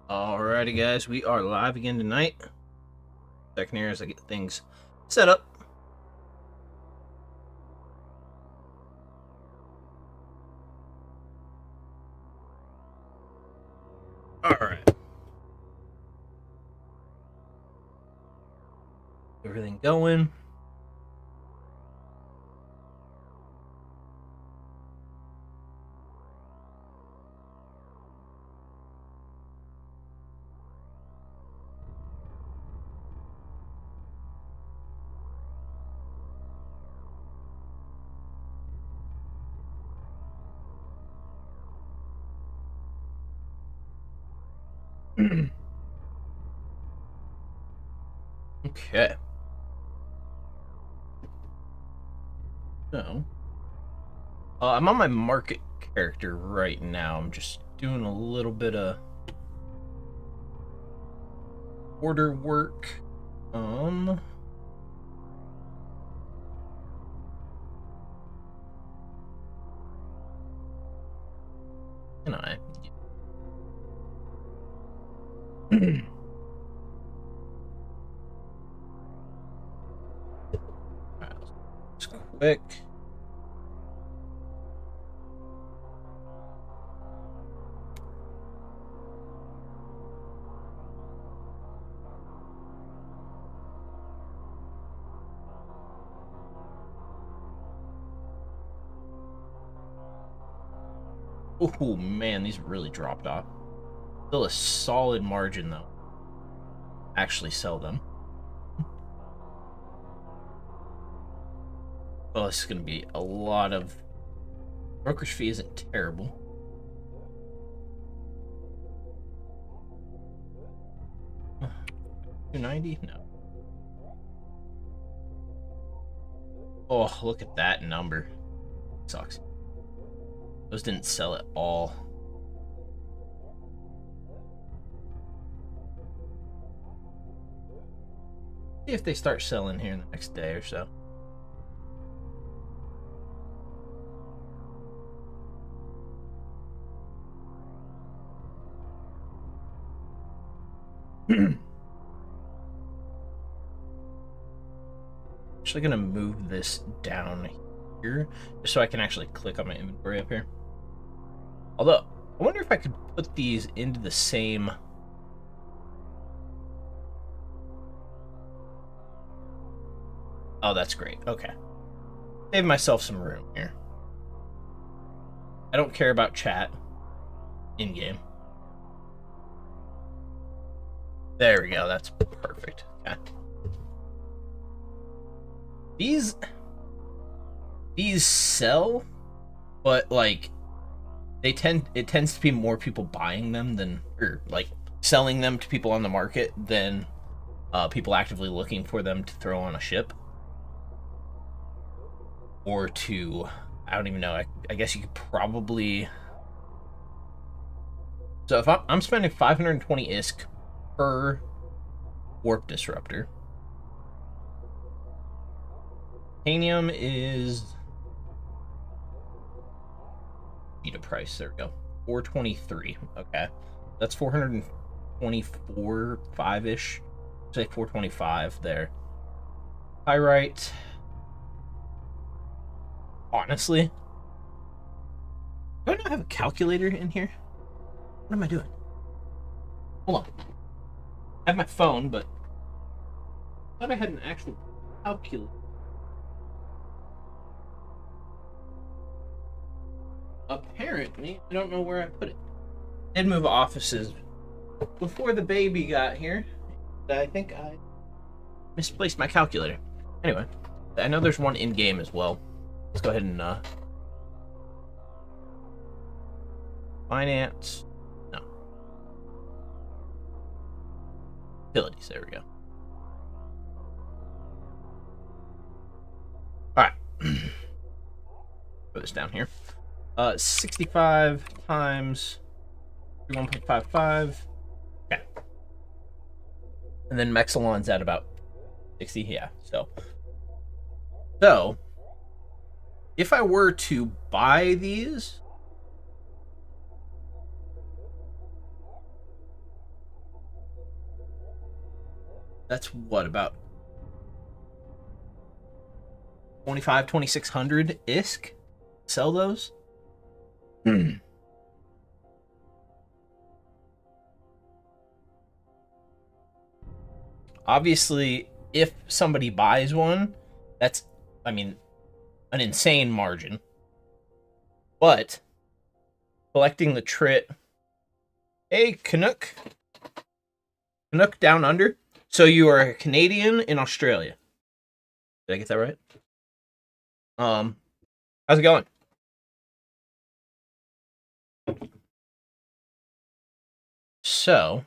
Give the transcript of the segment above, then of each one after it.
Alrighty, guys, we are live again tonight. Second here as I get things set up. Alright. Everything going. Okay. So, I'm on my market character right now. I'm just doing a little bit of order work. Can I? Just quick. Oh man, these really dropped off. Still a solid margin though. Actually sell them. Oh, this is going to be a lot of... Brokerage fee isn't terrible. $290? No. Oh, look at that number. Sucks. Those didn't sell at all. See if they start selling here in the next day or so. Actually gonna move this down here just so I can actually click on my inventory up here. Although, I wonder if I could put these into the same... Oh, that's great. Okay. Save myself some room here. I don't care about chat in-game. There we go. That's perfect. Okay. These sell, but like it tends to be more people buying them than, or like selling them to people on the market than people actively looking for them to throw on a ship. Or to, I don't even know, I guess you could probably... So if I'm spending 520 ISK per warp disruptor. Titanium is... Beta price, there we go. 423, okay. That's 424, 5-ish. Say 425 there. Pyrite... Honestly, do I not have a calculator in here? What am I doing? Hold on. I have my phone, but I thought I had an actual calculator. Apparently, I don't know where I put it. I did move offices before the baby got here. I think I misplaced my calculator. Anyway, I know there's one in-game as well. Let's go ahead and finance. No. Utilities, there we go. Alright. Put this down here. 65 times 1.55. Okay. And then Mexilon's at about 60, yeah. So if I were to buy these, That's what, about 2600 ISK? Sell those? Obviously, if somebody buys one, that's, I mean, an insane margin. But collecting the Trit. Hey, Canuck. Canuck Down Under. So you are a Canadian in Australia. Did I get that right? How's it going? So,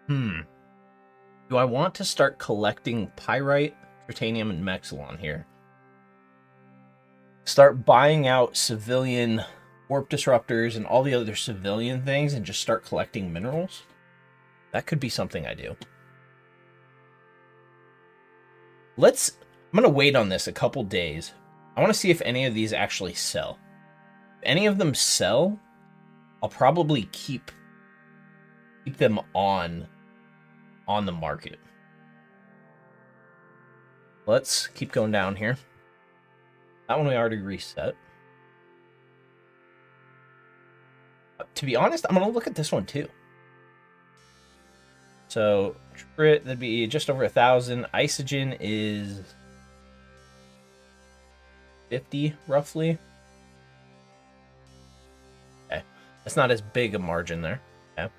do I want to start collecting pyrite, titanium, and mexilon here? Start buying out civilian warp disruptors and all the other civilian things and just start collecting minerals? That could be something I do. I'm gonna wait on this a couple days. I want to see if any of these actually sell. If any of them sell, I'll probably keep them on the market. Let's keep going down here. That one we already reset. To be honest, I'm gonna look at this one too. So Trit, that'd be just over 1,000. Isogen is 50 roughly. Okay, that's not as big a margin there. Okay.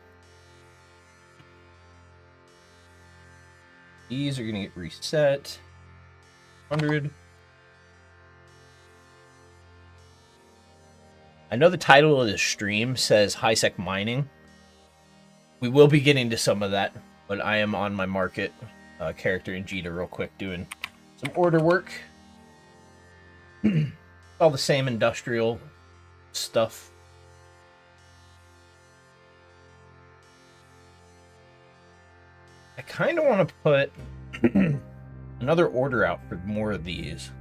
These are gonna get reset. 100. I know the title of the stream says high-sec mining. We will be getting to some of that, but I am on my market character in Jita real quick doing some order work. All the same industrial stuff. I kind of want to put another order out for more of these.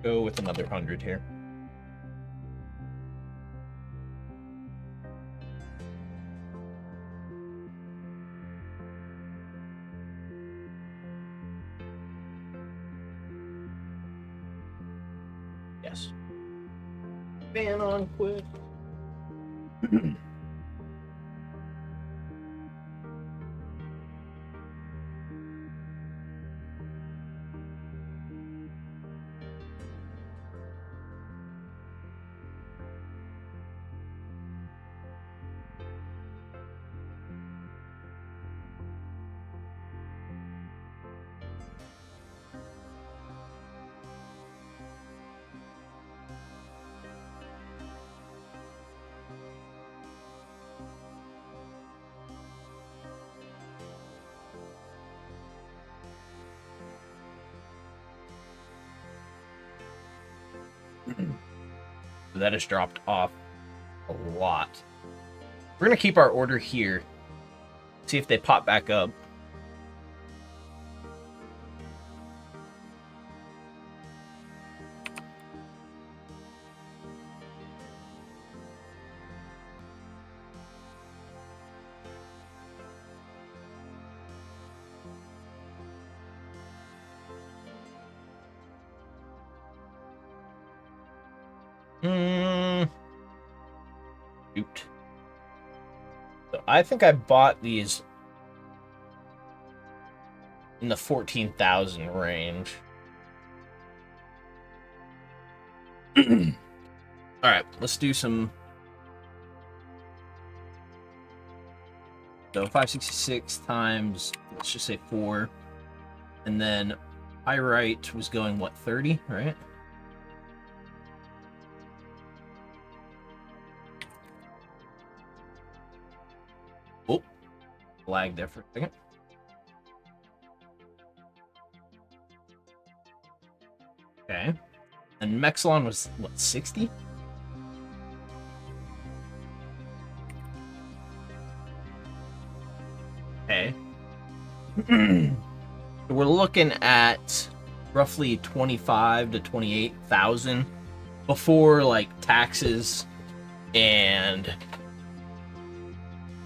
Go with another 100 here. Yes. Fan on quick. So that has dropped off a lot. We're going to keep our order here. See if they pop back up. Shoot. So I think I bought these in the 14,000 range. All right, let's do some. So 566 times, let's just say 4. And then pyrite was going, what, 30, right? Oh, lag there for a second. Okay. And Mexilon was, what, 60? Okay. We're looking at roughly 25 to 28,000 before like taxes and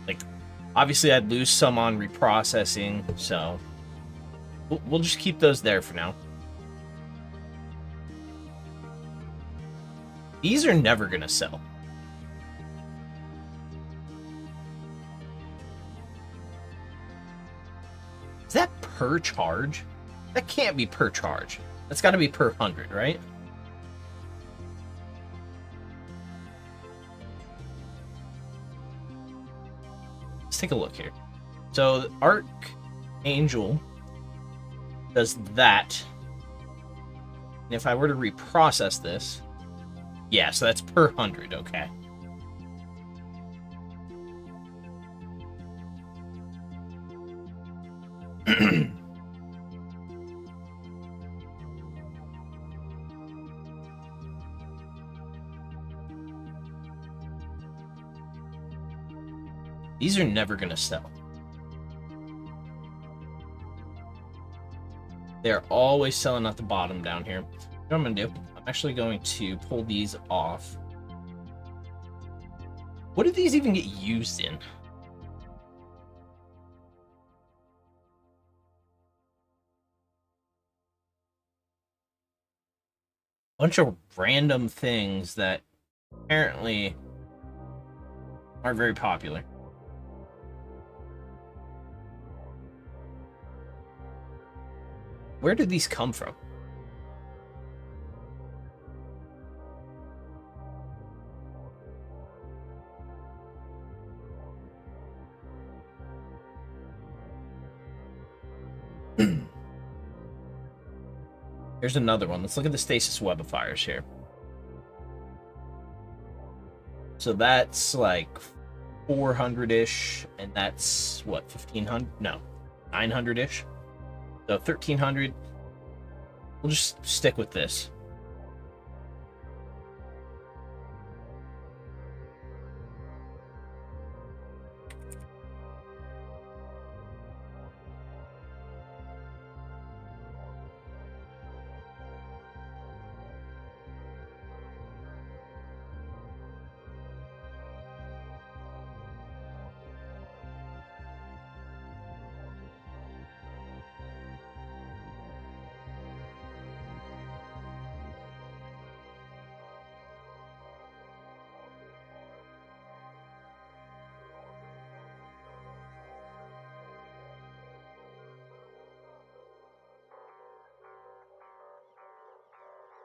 like obviously I'd lose some on reprocessing, so we'll just keep those there for now. These are never gonna sell. Is that per charge? That can't be per charge. That's got to be per 100, right? Let's take a look here. So the Archangel does that. And if I were to reprocess this, yeah, so that's per 100, okay. These are never going to sell. They're always selling at the bottom down here. What I'm going to do, I'm actually going to pull these off. What do these even get used in? Bunch of random things that apparently aren't very popular. Where did these come from? Here's another one. Let's look at the stasis webifiers here. So that's like 400-ish, and that's what, 1500? No, 900-ish. So 1300. We'll just stick with this.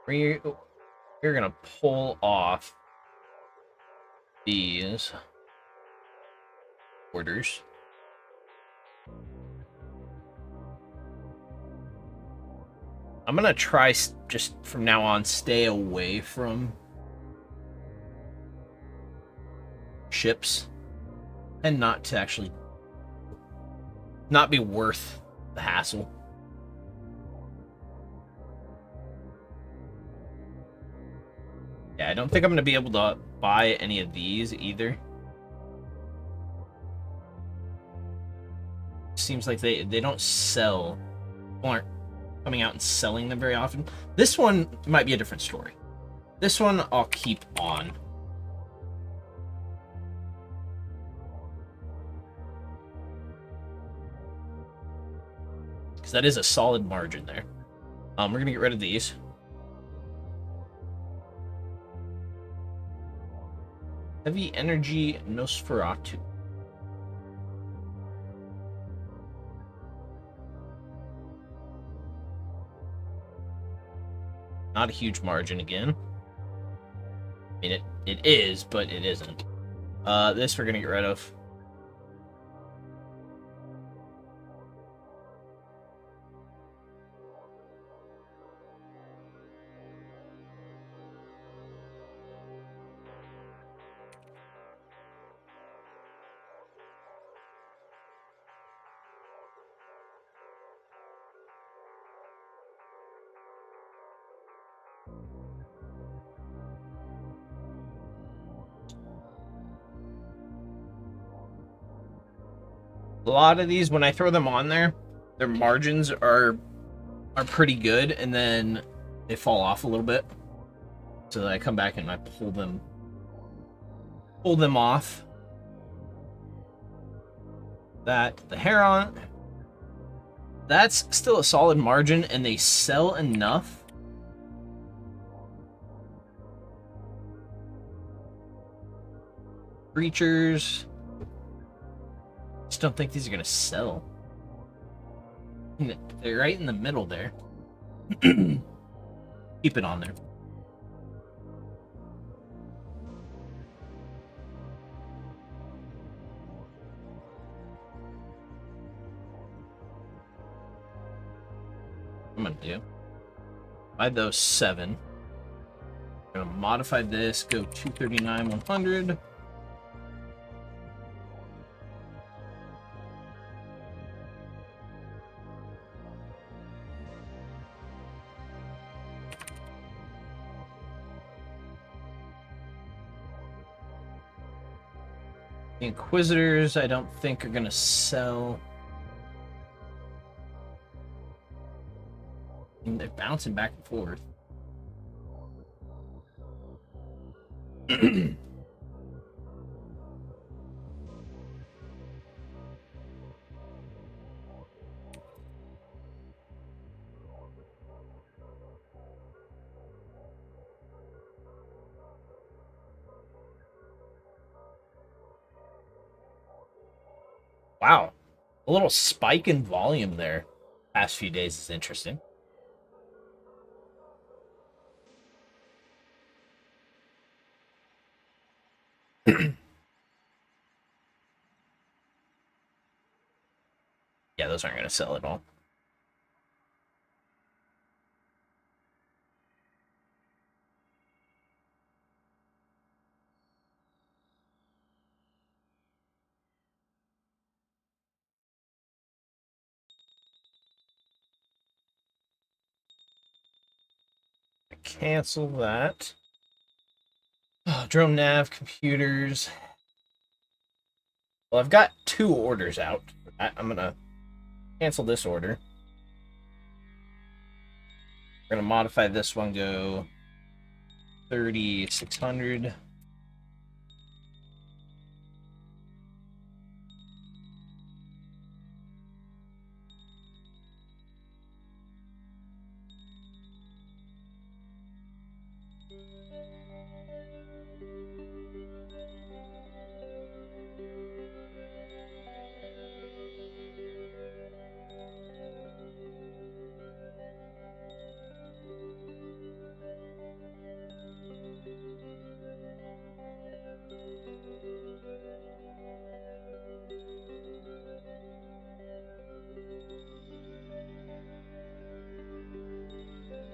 We're gonna pull off these orders. I'm gonna try just from now on stay away from ships and not to actually not be worth the hassle. Yeah, I don't think I'm going to be able to buy any of these either. Seems like they don't sell, aren't coming out and selling them very often. This one might be a different story. This one I'll keep on. Because that is a solid margin there. We're going to get rid of these. Heavy energy Nosferatu. Not a huge margin again. I mean, it is, but it isn't. This we're gonna get rid of. A lot of these, when I throw them on there, their margins are pretty good, and then they fall off a little bit. so that I come back and I pull them off. That the Heron, that's still a solid margin, and they sell enough. Creatures, just don't think these are gonna sell. They're right in the middle there. Keep it on there. I'm gonna do. Buy those 7. I'm gonna modify this, go 239, 100. The Inquisitors, I don't think are gonna sell. And they're bouncing back and forth. Wow, a little spike in volume there. Past few days is interesting. Yeah, those aren't going to sell at all. Cancel that. Oh, drone nav, computers. Well, I've got 2 orders out. I'm going to cancel this order. We're going to modify this one, go 3,600.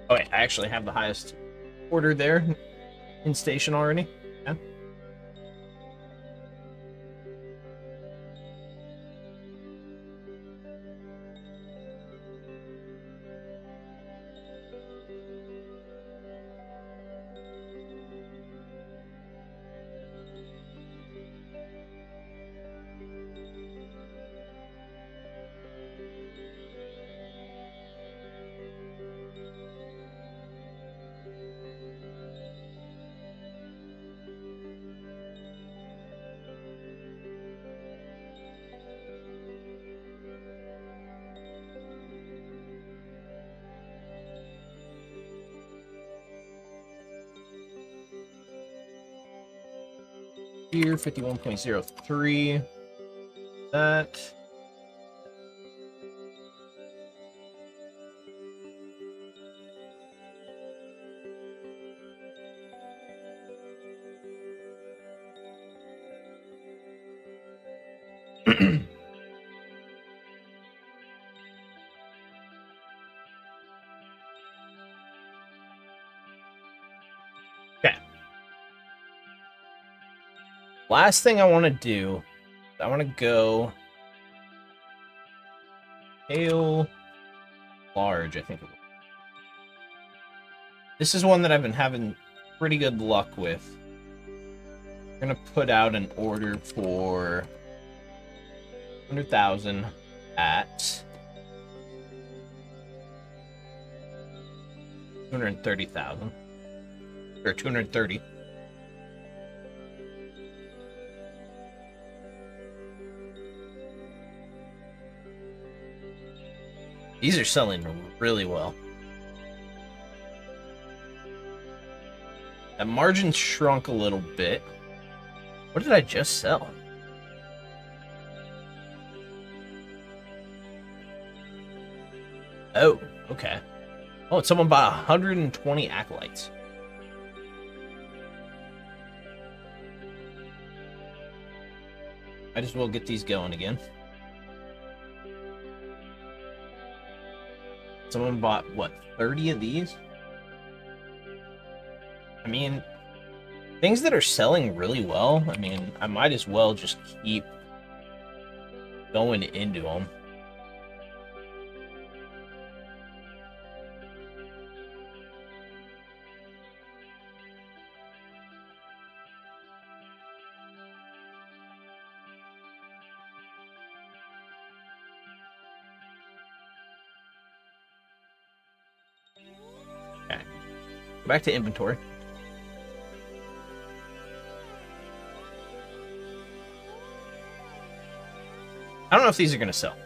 Oh, wait, I actually have the highest order there in station already. Yeah. Here, 51.03. That. Okay. Last thing I want to do, I want to go scale large, I think. This is one that I've been having pretty good luck with. I'm going to put out an order for 100,000 at 230,000. Or 230. These are selling really well. That margin shrunk a little bit. What did I just sell? Oh, okay. Oh, someone bought 120 acolytes. Might as well get these going again. Someone bought, what, 30 of these? I mean, things that are selling really well, I mean, I might as well just keep going into them. Okay. Go back to inventory. I don't know if these are going to sell.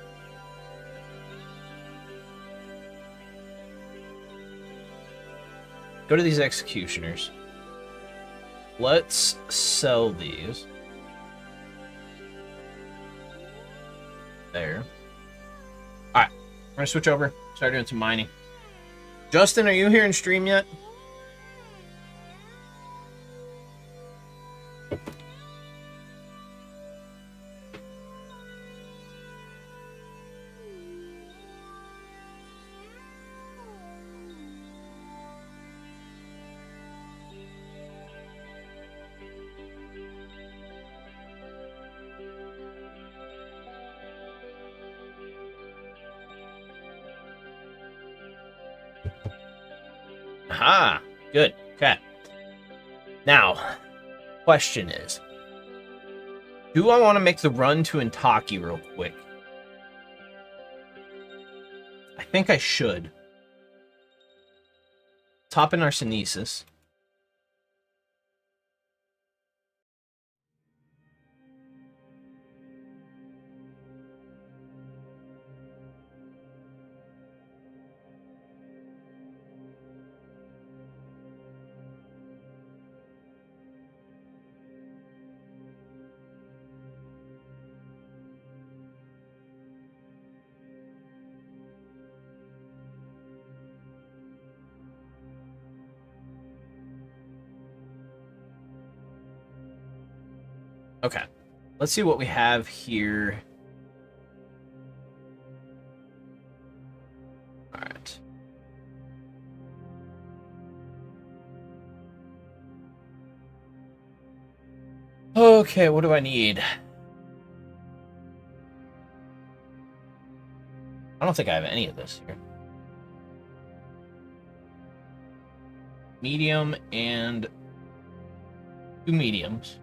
Go to these executioners. Let's sell these. There. Alright. We're going to switch over. Start doing some mining. Justin, are you here in stream yet? Aha, good. Okay. Now, question is, do I want to make the run to Intaki real quick? I think I should. Top in Arsenesis. Okay, let's see what we have here. All right. Okay, what do I need? I don't think I have any of this here. Medium and 2 mediums.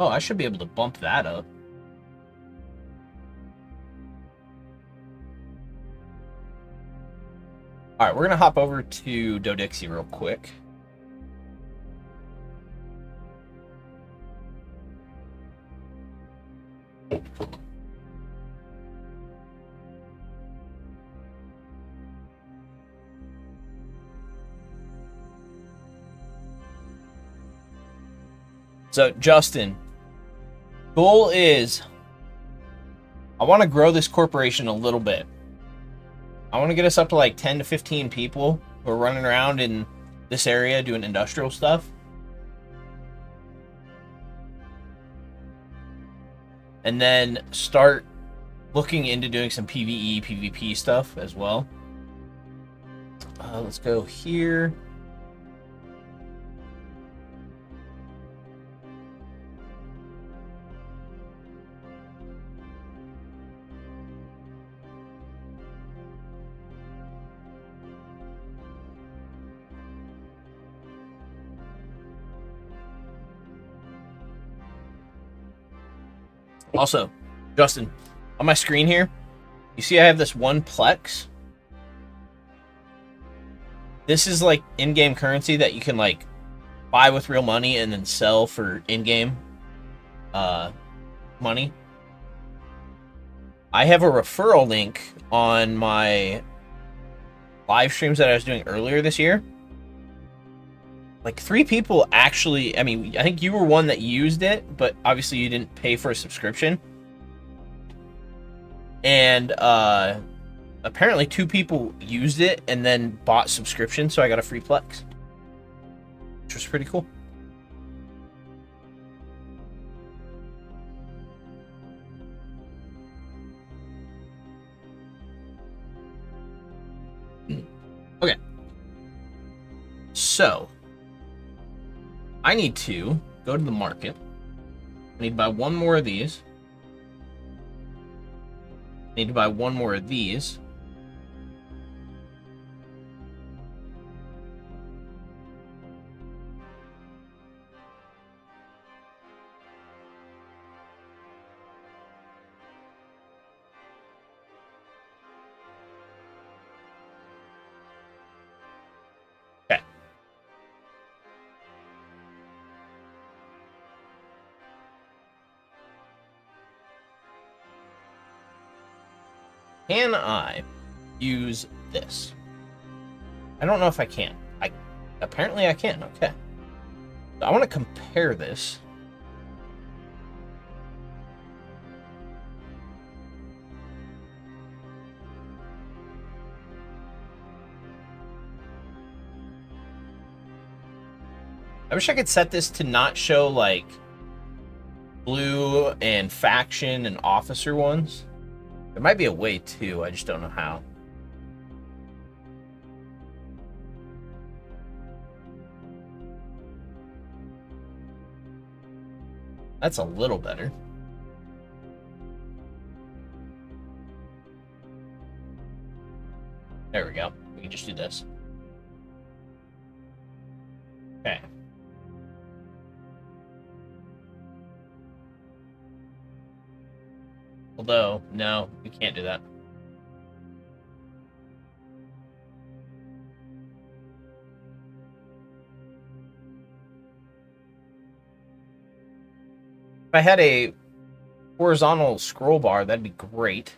Oh, I should be able to bump that up. All right, we're going to hop over to Dodixie real quick. So, Justin, goal is I want to grow this corporation a little bit. I want to get us up to like 10 to 15 people who are running around in this area doing industrial stuff. And then start looking into doing some PvE, PvP stuff as well. Let's go here. Also, Justin, on my screen here, you see I have this one Plex. This is like in-game currency that you can like buy with real money and then sell for in-game money. I have a referral link on my live streams that I was doing earlier this year. Like 3 people actually, I mean, I think you were one that used it, but obviously you didn't pay for a subscription. And apparently 2 people used it and then bought subscription, so I got a free Plex, which was pretty cool. Okay. So, I need to go to the market. I need to buy 1 more of these. I need to buy 1 more of these. Okay. Can I use this? I don't know if I can. Apparently I can. Okay. So I want to compare this. I wish I could set this to not show like blue and faction and officer ones. There might be a way too, I just don't know how. That's a little better. There we go. We can just do this. Okay. Although, no, we can't do that. If I had a horizontal scroll bar, that'd be great.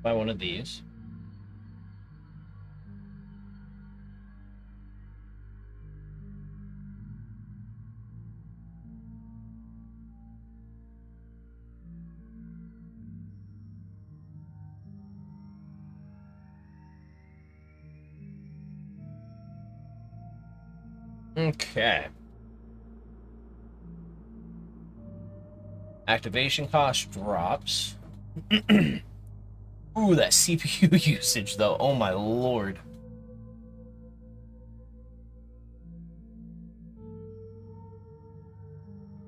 Buy 1 of these. Okay. Activation cost drops. Ooh, that CPU usage, though. Oh, my lord.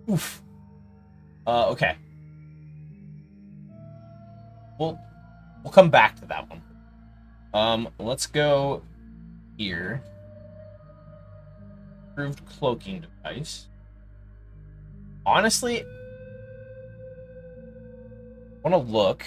Oof. Okay. We'll come back to that one. Let's go here. Improved cloaking device. Honestly, I want to look.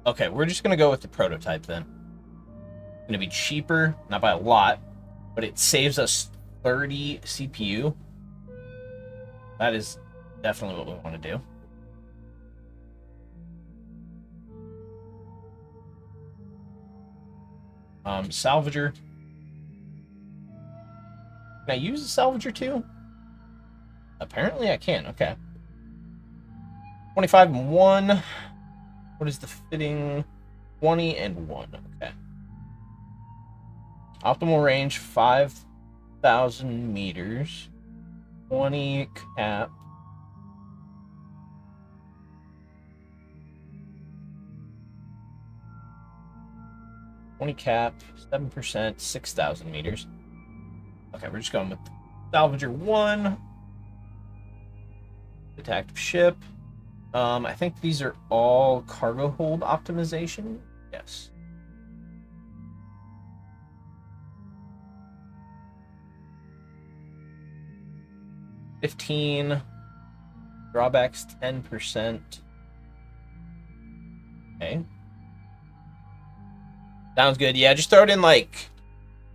Okay, we're just going to go with the prototype then. It's going to be cheaper, not by a lot, but it saves us 30 CPU. That is definitely what we want to do. Salvager. Can I use a salvager too? Apparently I can, okay. 25 and 1. What is the fitting? 20 and 1. Okay. Optimal range 5,000 meters. 20 cap. Cap, 7%, 6,000 meters. Okay, we're just going with Salvager 1. Detective ship. I think these are all cargo hold optimization. Yes. $15. Drawbacks 10%. Okay. Sounds good. Yeah, just throw it in like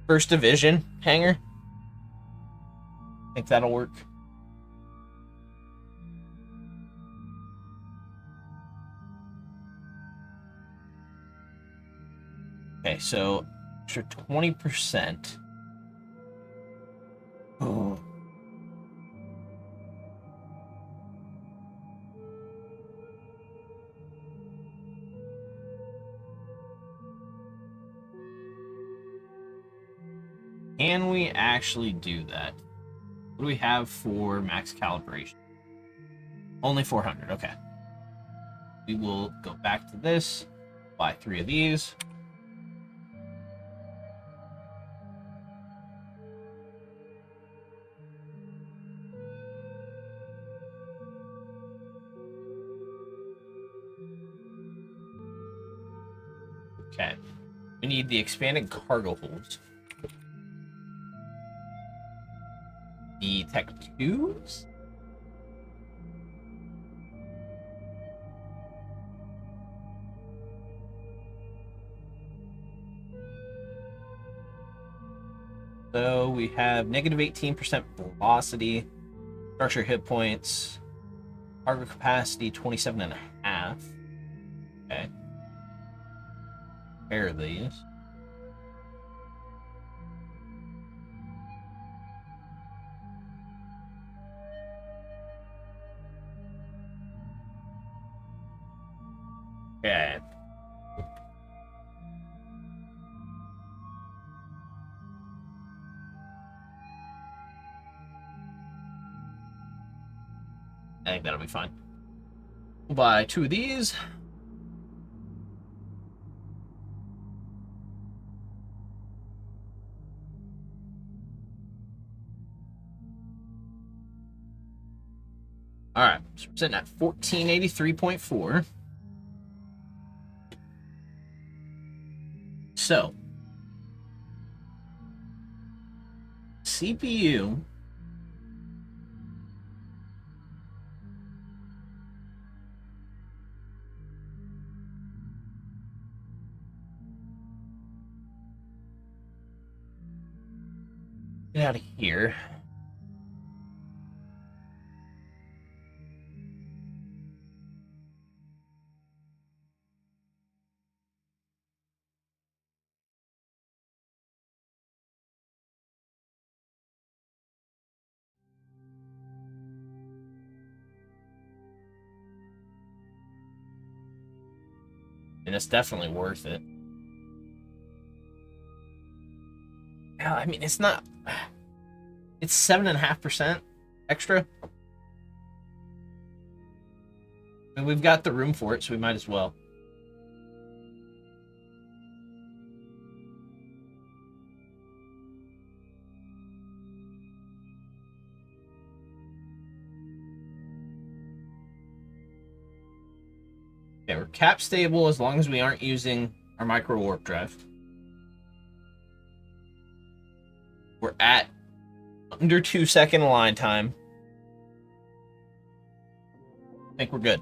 first division hangar. I think that'll work. Okay, so extra 20%. Oh. Can we actually do that? What do we have for max calibration? Only 400. Okay. We will go back to this. Buy 3 of these. Okay. We need the expanded cargo holds. The Tech 2s? So we have negative 18% velocity, structure hit points, cargo capacity 27.5. Okay. Pair of these. Okay. I think that'll be fine. We'll buy 2 of these. All right, so we're sitting at 1483.4. So, CPU. Get out of here. And it's definitely worth it. Yeah, I mean, it's not. It's 7.5% extra. And we've got the room for it, so we might as well. Okay, we're cap stable as long as we aren't using our micro warp drive. We're at under 2-second align time. I think we're good.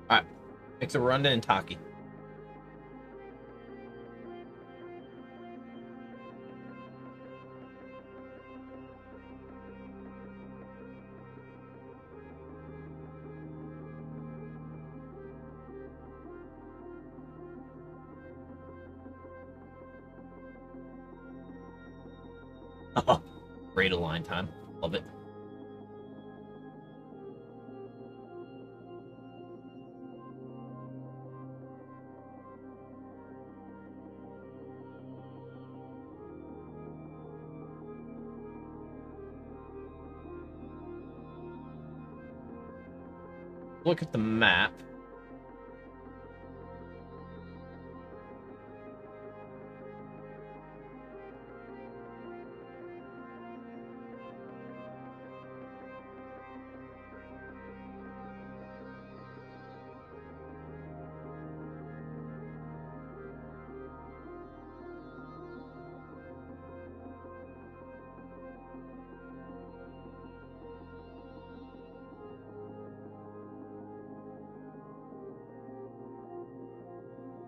Alright. Make the run to Intaki. Oh, great align time. Love it. Look at the map.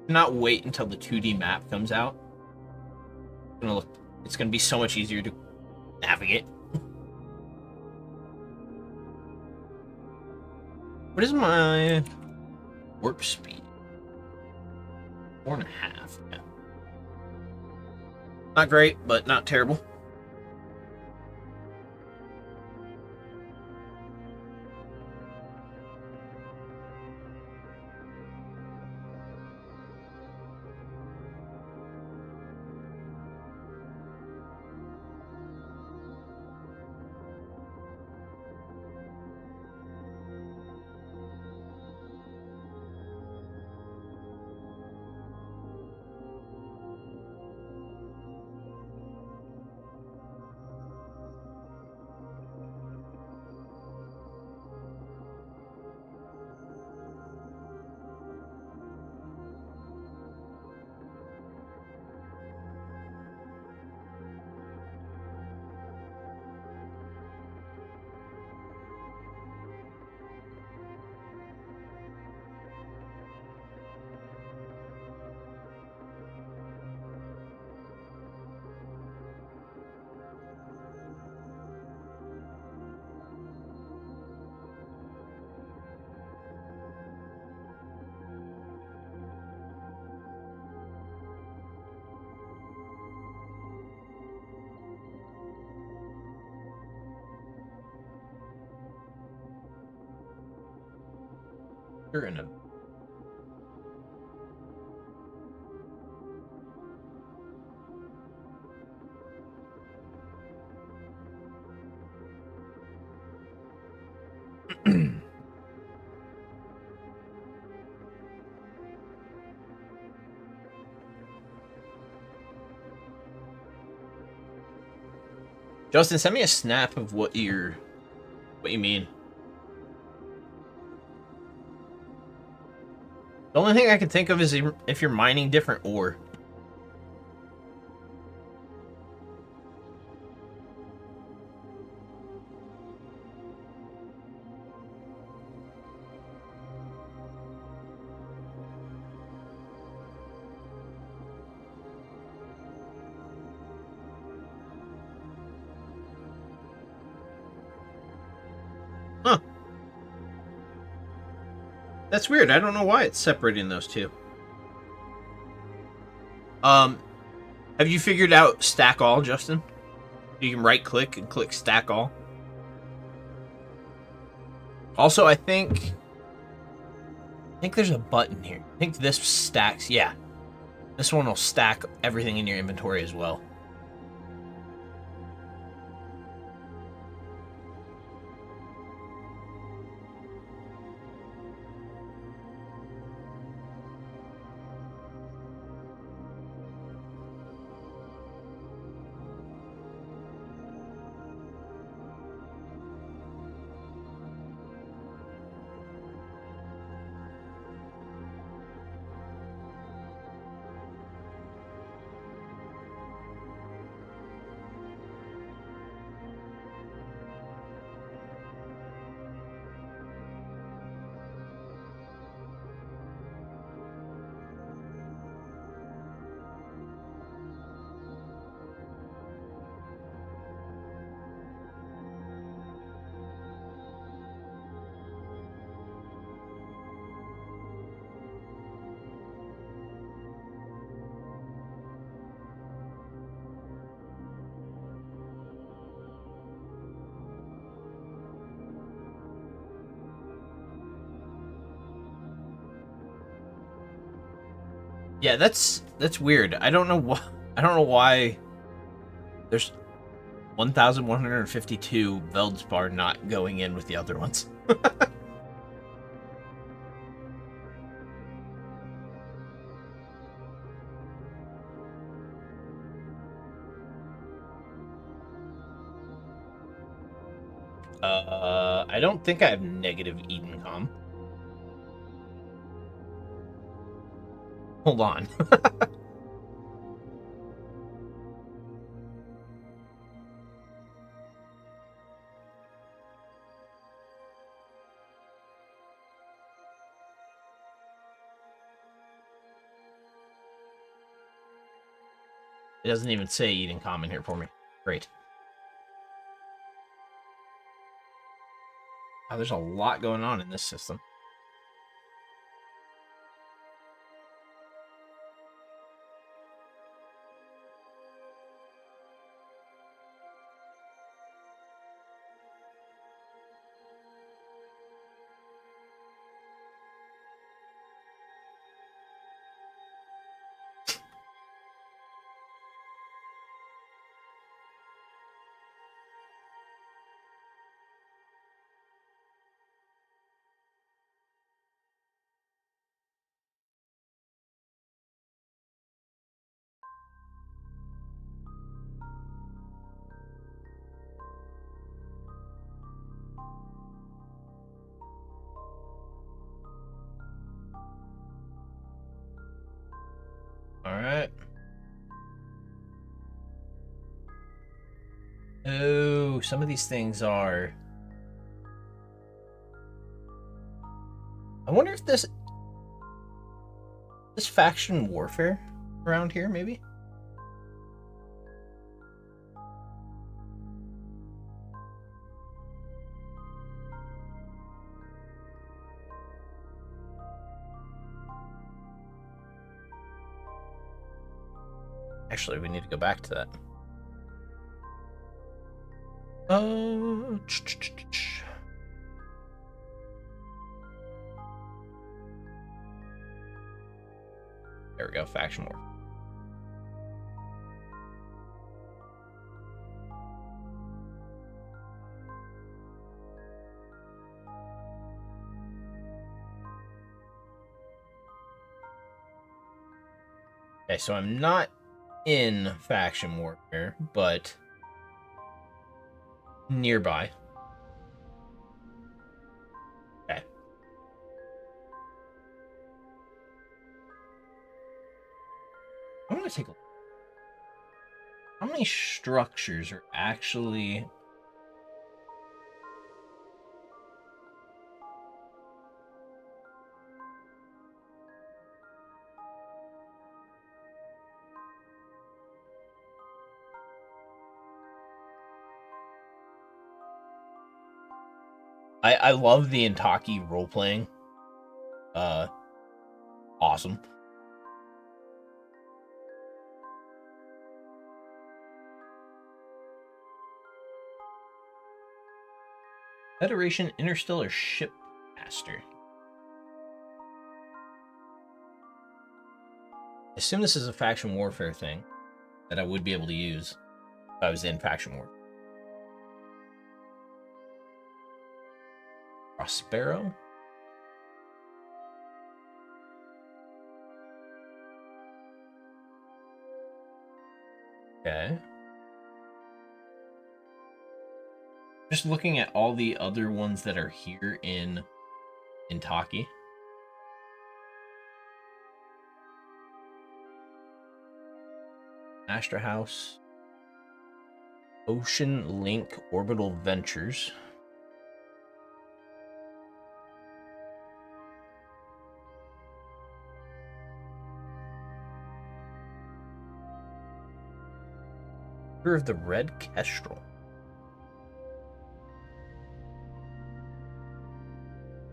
Not wait until the 2D map comes out. It's gonna be so much easier to navigate. What is my warp speed? 4.5. Yeah. Not great, but not terrible. You're in a Justin, send me a snap of what you mean. The only thing I can think of is if you're mining different ore. Huh. That's weird. I don't know why it's separating those two. Have you figured out stack all, Justin? You can right click and click stack all. Also, I think there's a button here. I think this stacks. Yeah. This one will stack everything in your inventory as well. Yeah, that's weird. I don't know why there's 1,152 Veldspar not going in with the other ones. I don't think I have negative Edencom. Hold on. It doesn't even say Edencom in here for me. Great. Oh, there's a lot going on in this system. All right. Oh, some of these things are... I wonder if this faction warfare around here, maybe? Actually, we need to go back to that. There we go, faction war. Okay, so I'm not in faction warfare, but nearby. Okay. I'm gonna take a look. How many structures are actually... I love the Intaki role-playing. Awesome. Federation Interstellar Ship Master. I assume this is a faction warfare thing that I would be able to use if I was in faction war. Prospero? Okay. Just looking at all the other ones that are here in Intaki. Astra House. Ocean Link Orbital Ventures. Order of the Red Kestrel.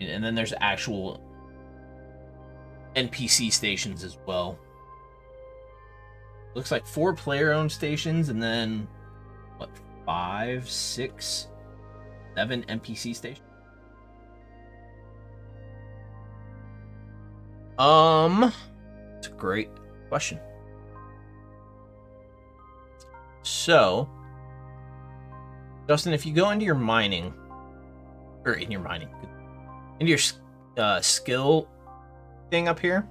And then there's actual NPC stations as well. Looks like 4 player-owned stations, and then what, 5, 6, 7 NPC stations? It's a great question. So, Justin, if you go into your mining, or into your skill thing up here,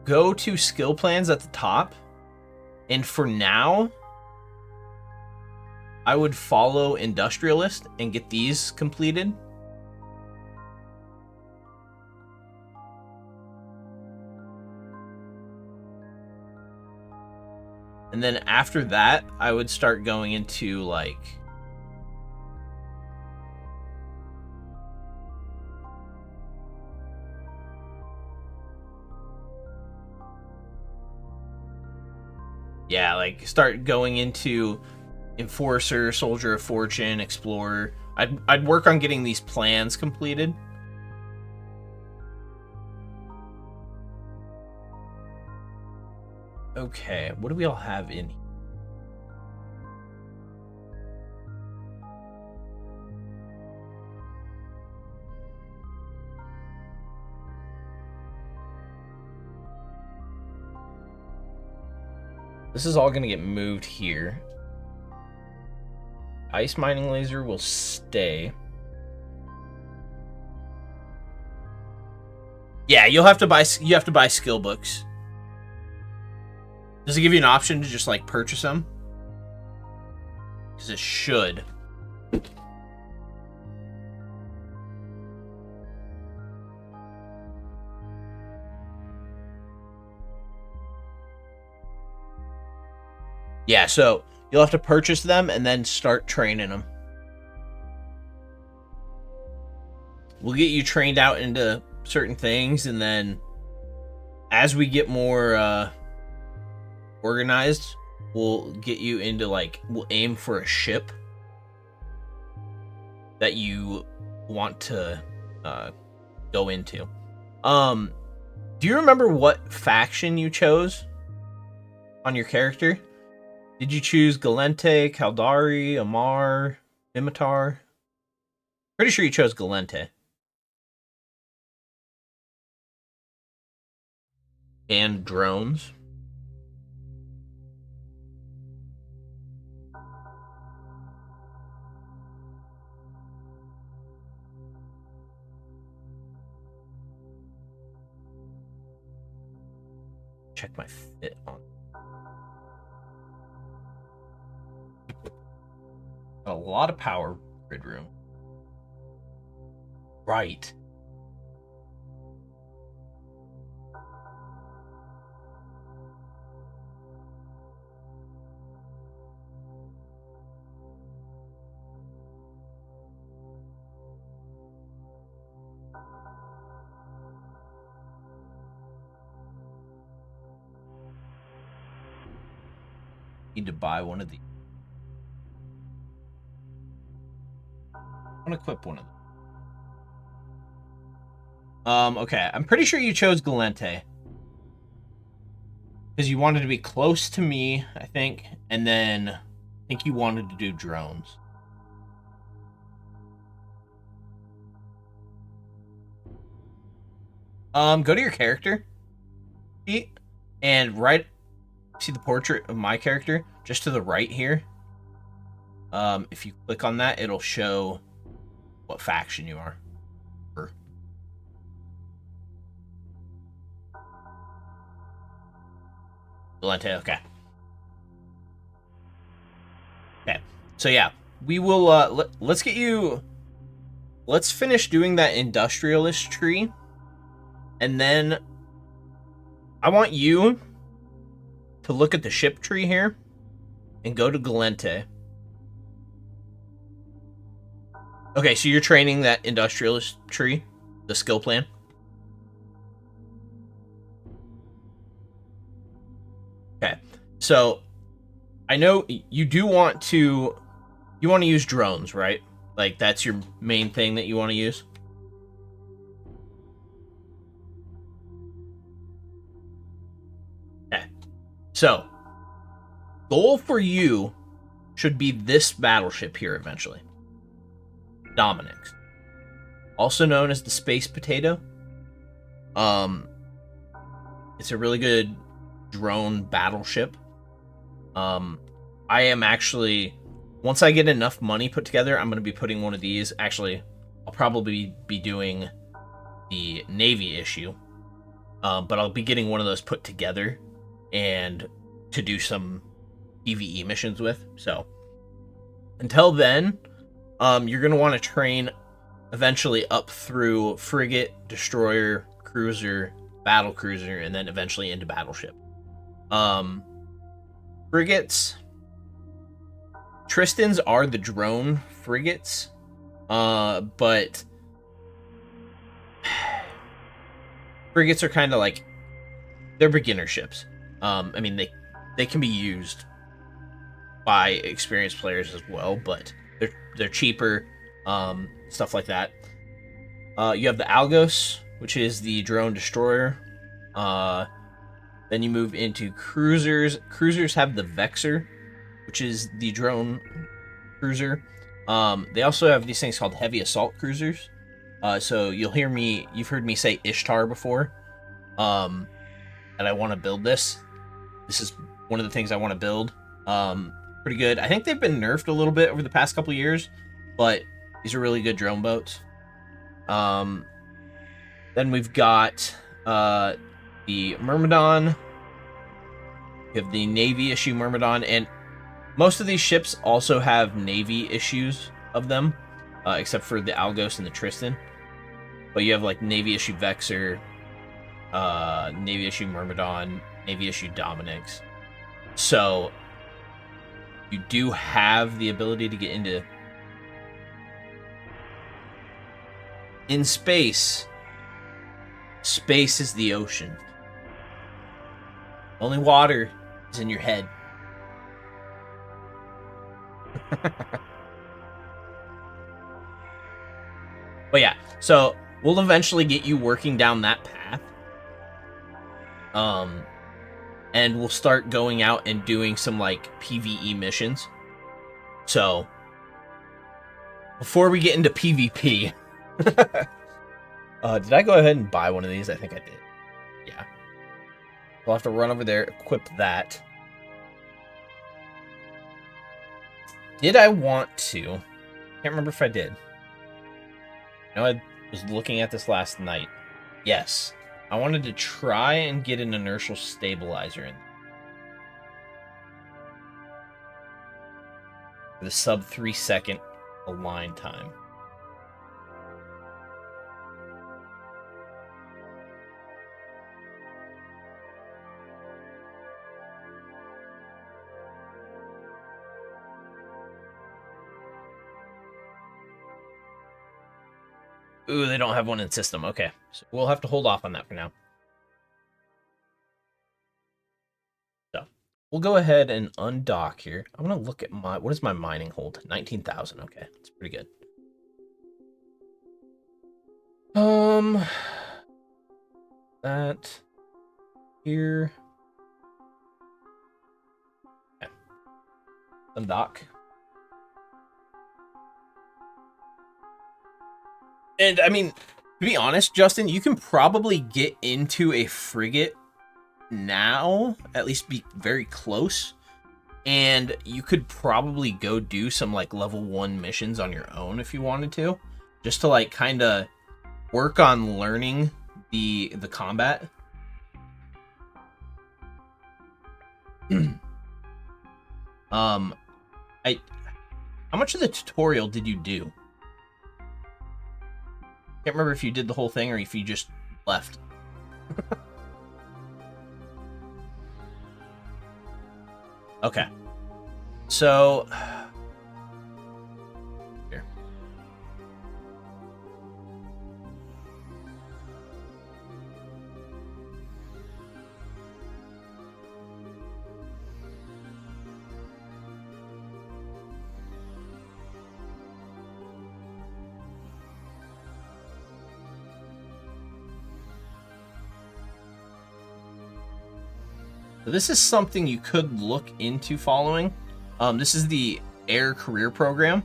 go to skill plans at the top, and for now, I would follow industrialist and get these completed. And then after that, I would start going into, like, yeah, like, start going into Enforcer, Soldier of Fortune, Explorer. I'd work on getting these plans completed. Okay, what do we all have in here? This is all going to get moved here. Ice mining laser will stay. Yeah, you have to buy skill books. Does it give you an option to just, like, purchase them? Because it should. Yeah, so you'll have to purchase them and then start training them. We'll get you trained out into certain things, and then as we get more organized, we'll get you into, like, we'll aim for a ship that you want to go into. Do you remember what faction you chose on your character? Did you choose Galente, Caldari, Amar, Mimitar? Pretty sure you chose Galente. And drones. Check my fit on. A lot of power grid room. Right. Need to buy one of these. I'm gonna equip one of them. Okay. I'm pretty sure you chose Galente. Because you wanted to be close to me, I think. And then I think you wanted to do drones. Go to your character sheet, and see the portrait of my character just to the right here. If you click on that, it'll show what faction you are. Galente, okay. Okay, so yeah, we will, let's get you, let's finish doing that industrialist tree, and then I want you to look at the ship tree here, and go to Galente. Okay, so you're training that industrialist tree, the skill plan. Okay, so I know you do want to, use drones, right? Like, that's your main thing that you want to use? Okay, so goal for you should be this battleship here eventually. Dominix, also known as the Space Potato. It's a really good drone battleship. I am actually, once I get enough money put together, I'm going to be putting one of these. Actually, I'll probably be doing the Navy issue, but I'll be getting one of those put together and to do some PvE missions with. So until then, you're going to want to train eventually up through frigate, destroyer, cruiser, battle cruiser, and then eventually into battleship. Frigates, Tristans are the drone frigates, but frigates are kind of like, they're beginner ships. I mean, they can be used by experienced players as well, but they're cheaper, stuff like that. You have the Algos, which is the drone destroyer. Then you move into cruisers. Cruisers have the Vexor, which is the drone cruiser. They also have these things called heavy assault cruisers. So you've heard me say Ishtar before. And I want to build this. This is one of the things I want to build. Pretty good. I think they've been nerfed a little bit over the past couple years, but these are really good drone boats. Then we've got the Myrmidon. You have the Navy issue Myrmidon, and most of these ships also have Navy issues of them, except for the Algos and the Tristan. But you have like Navy issue Vexor, Navy issue Myrmidon, Navy issue Dominix. So you do have the ability to get into in space. Space is the ocean. Only water is in your head. But yeah, so we'll eventually get you working down that path. And we'll start going out and doing some like PvE missions. So before we get into PvP, did I go ahead and buy one of these? I think I did. Yeah. We'll have to run over there, equip that. Did I want to? Can't remember if I did. I was looking at this last night. Yes. I wanted to try and get an inertial stabilizer in. For the sub 3 second align time. Ooh, they don't have one in system. Okay, so we'll have to hold off on that for now. So we'll go ahead and undock here. I'm gonna look at what does my mining hold? 19,000. Okay, that's pretty good. That here. Okay. Undock. And I mean, to be honest, Justin, you can probably get into a frigate now, at least be very close, and you could probably go do some like level 1 missions on your own if you wanted to, just to like kind of work on learning the combat. How much of the tutorial did you do? Can't remember if you did the whole thing or if you just left. Okay. So here. So this is something you could look into following. This is the Air Career Program.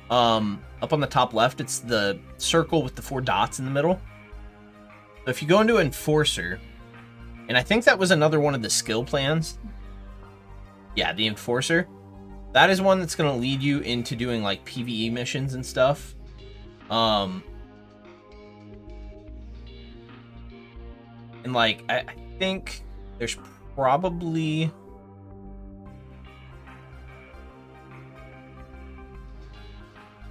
Up on the top left, it's the circle with the 4 dots in the middle. If you go into Enforcer, and I think that was another one of the skill plans. Yeah, the Enforcer. That is one that's going to lead you into doing like PvE missions and stuff. And like, I think there's probably...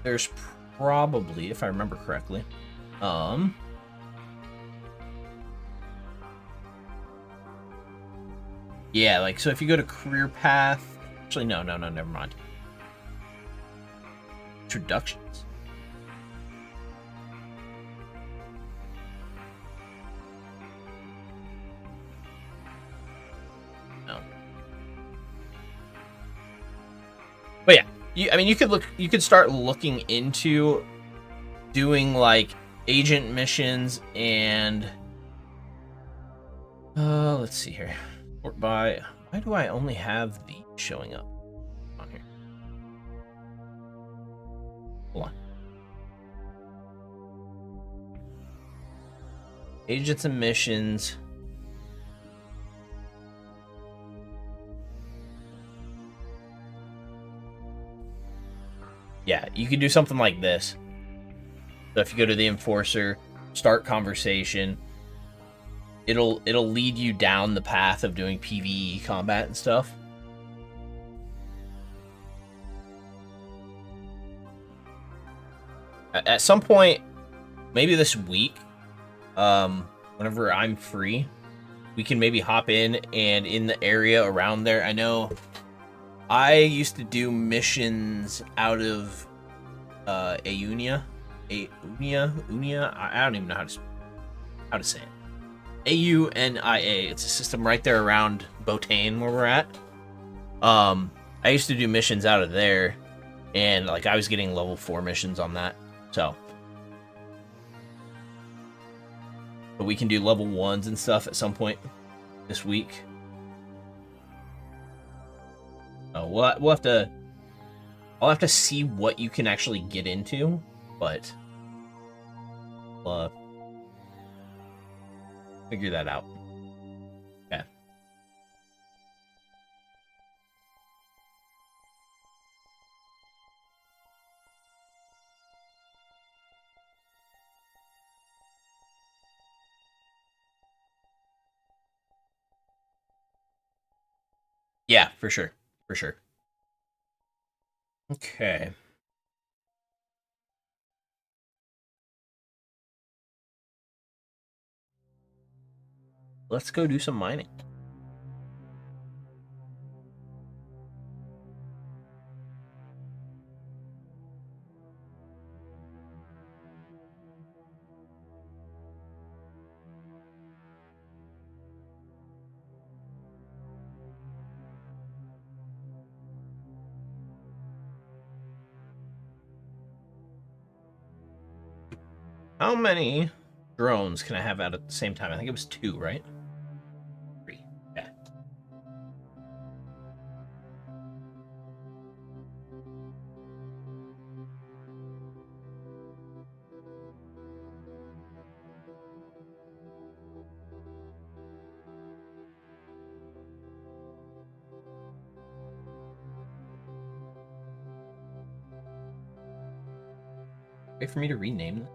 if I remember correctly, yeah, like, so if you go to career path, actually, no, never mind. Introductions. No. But yeah. I mean, you could start looking into doing like agent missions and let's see here. Sort by, why do I only have these showing up on here? Hold on. Agents and missions. Yeah, you could do something like this. So if you go to the Enforcer, start conversation, it'll lead you down the path of doing PvE combat and stuff. At some point, maybe this week, whenever I'm free, we can maybe hop in and in the area around there. I know I used to do missions out of Aunia. Unia. I don't even know how to say it. Aunia. It's a system right there around Botane where we're at. I used to do missions out of there, and like I was getting level 4 missions on that. So, but we can do level 1s and stuff at some point this week. Oh, we'll have to. I'll have to see what you can actually get into, but figure that out. Okay. Yeah, for sure. For sure. Okay. Let's go do some mining. How many drones can I have out at the same time? I think it was 2, right? 3. Yeah. Wait for me to rename them.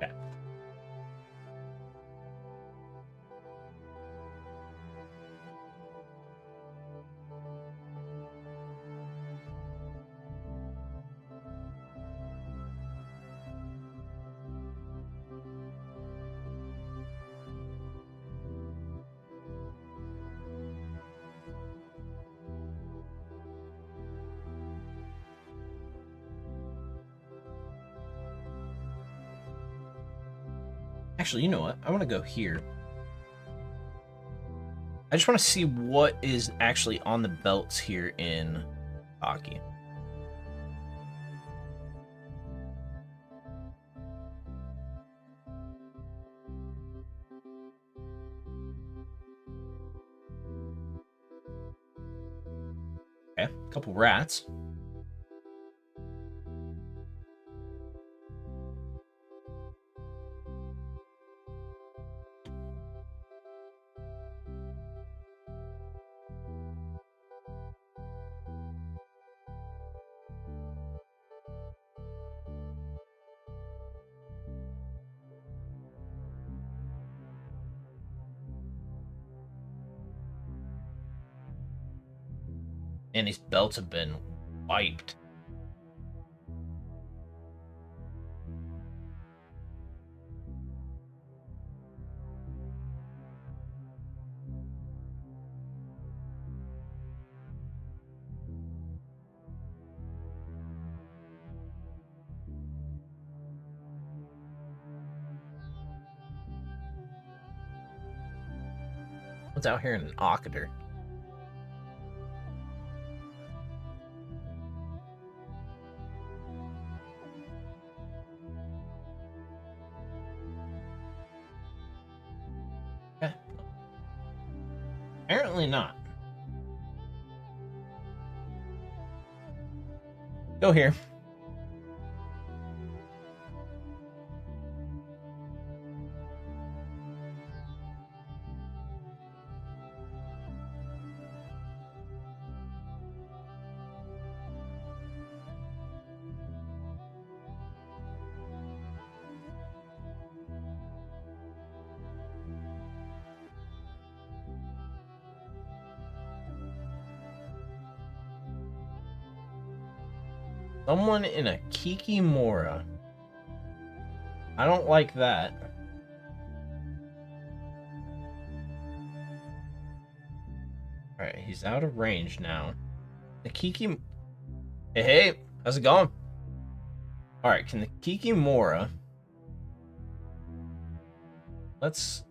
Okay. Actually, you know what? I want to go here. I just want to see what is actually on the belts here in hockey. Okay, a couple rats. And these belts have been wiped. What's out here in an octator? Okay. Apparently not. Go here. Someone in a Kikimora. I don't like that. Alright, he's out of range now. The Kiki... Hey, how's it going? Alright, can the Kikimora... Let's...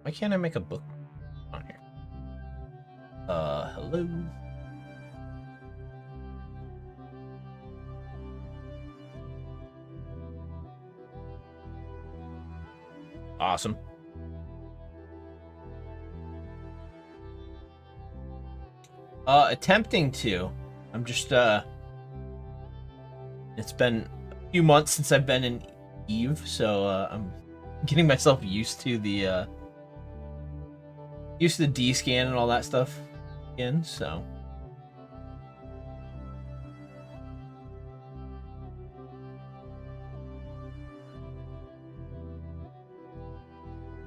Why can't I make a book on here? Hello? Awesome. Attempting to. I'm just, it's been a few months since I've been in Eve, so, I'm getting myself used to the, D-scan and all that stuff again, so.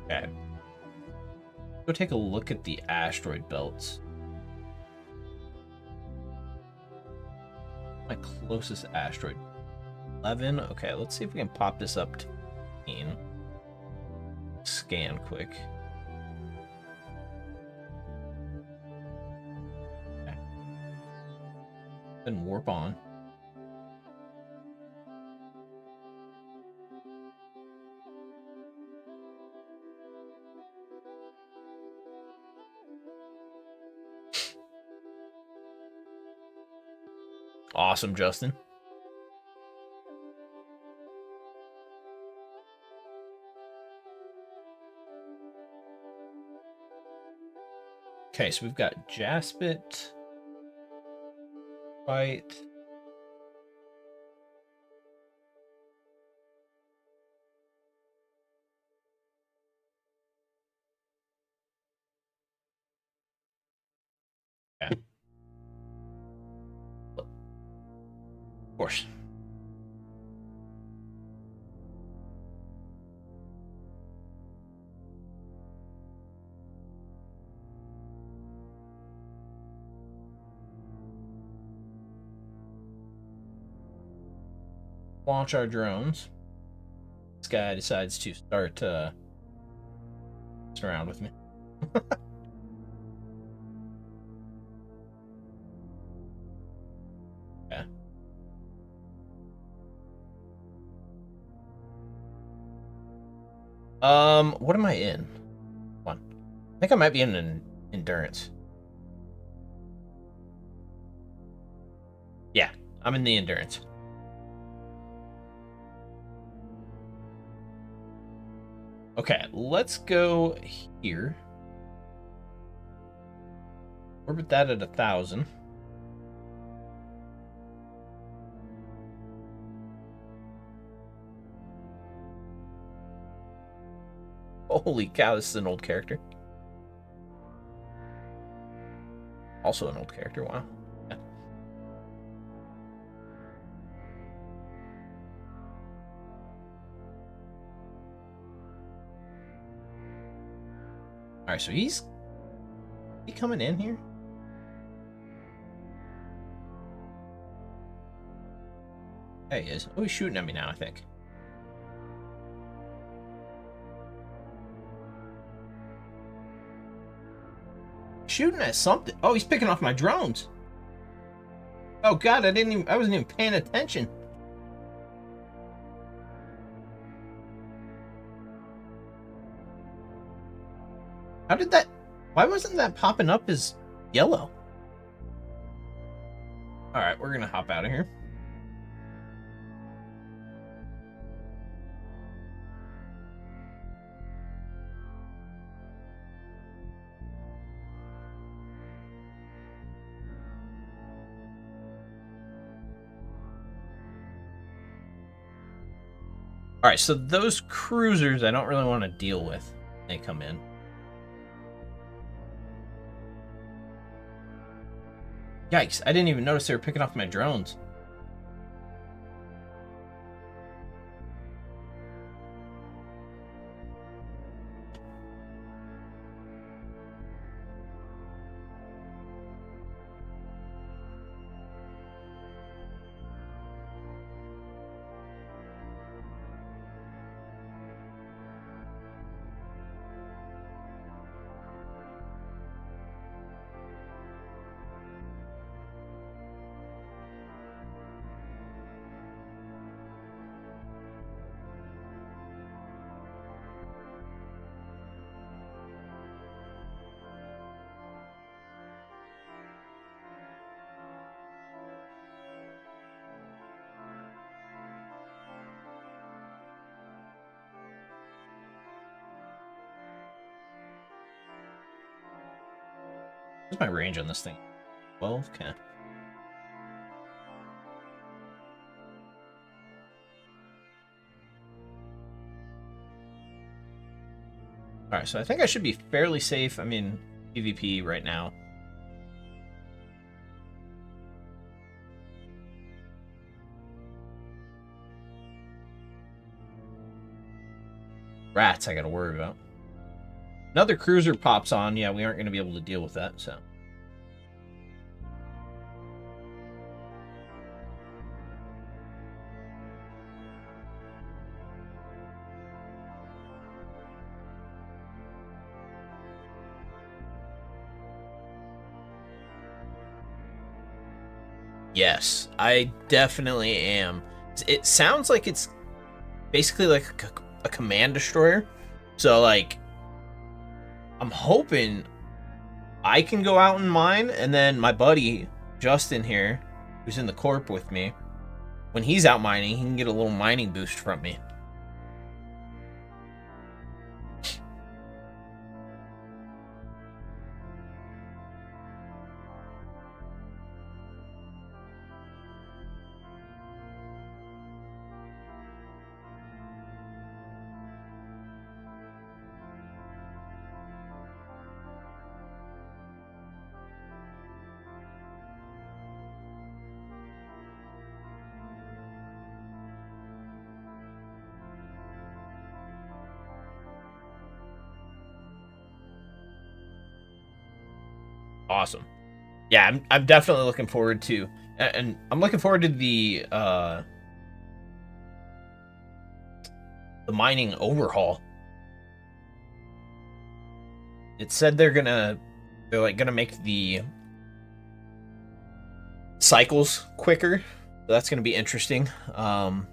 Okay. Go take a look at the asteroid belts. My closest asteroid. 11? Okay, let's see if we can pop this up to 15. Scan quick. Okay. Then warp on. Awesome, Justin. Okay, so we've got Jaspit, Fight. Okay. Of course. Launch our drones. This guy decides to start around with me. Yeah. What am I in? One. I think I might be in an endurance. Yeah, I'm in the endurance. Okay, let's go here. Orbit that at 1,000. Holy cow, this is an old character. Also an old character, wow. Yeah. Alright, so he's coming in here? There he is. Oh, he's shooting at me now, I think. Shooting at something. Oh, he's picking off my drones. Oh god, I wasn't even paying attention. How did that... Why wasn't that popping up as yellow? Alright, we're gonna hop out of here. Alright, so those cruisers I don't really want to deal with when they come in. Yikes, I didn't even notice they were picking off my drones. What's my range on this thing? 12? Okay. Alright, so I think I should be fairly safe. I mean, PvP right now. Rats I gotta worry about. Another cruiser pops on. Yeah, we aren't going to be able to deal with that, so. Yes, I definitely am. It sounds like it's basically like a command destroyer. So, like, I'm hoping I can go out and mine, and then my buddy, Justin here, who's in the corp with me, when he's out mining, he can get a little mining boost from me. Awesome. Yeah, I'm definitely looking forward to, and I'm looking forward to the mining overhaul. it said they're like gonna make the cycles quicker. So that's gonna be interesting. And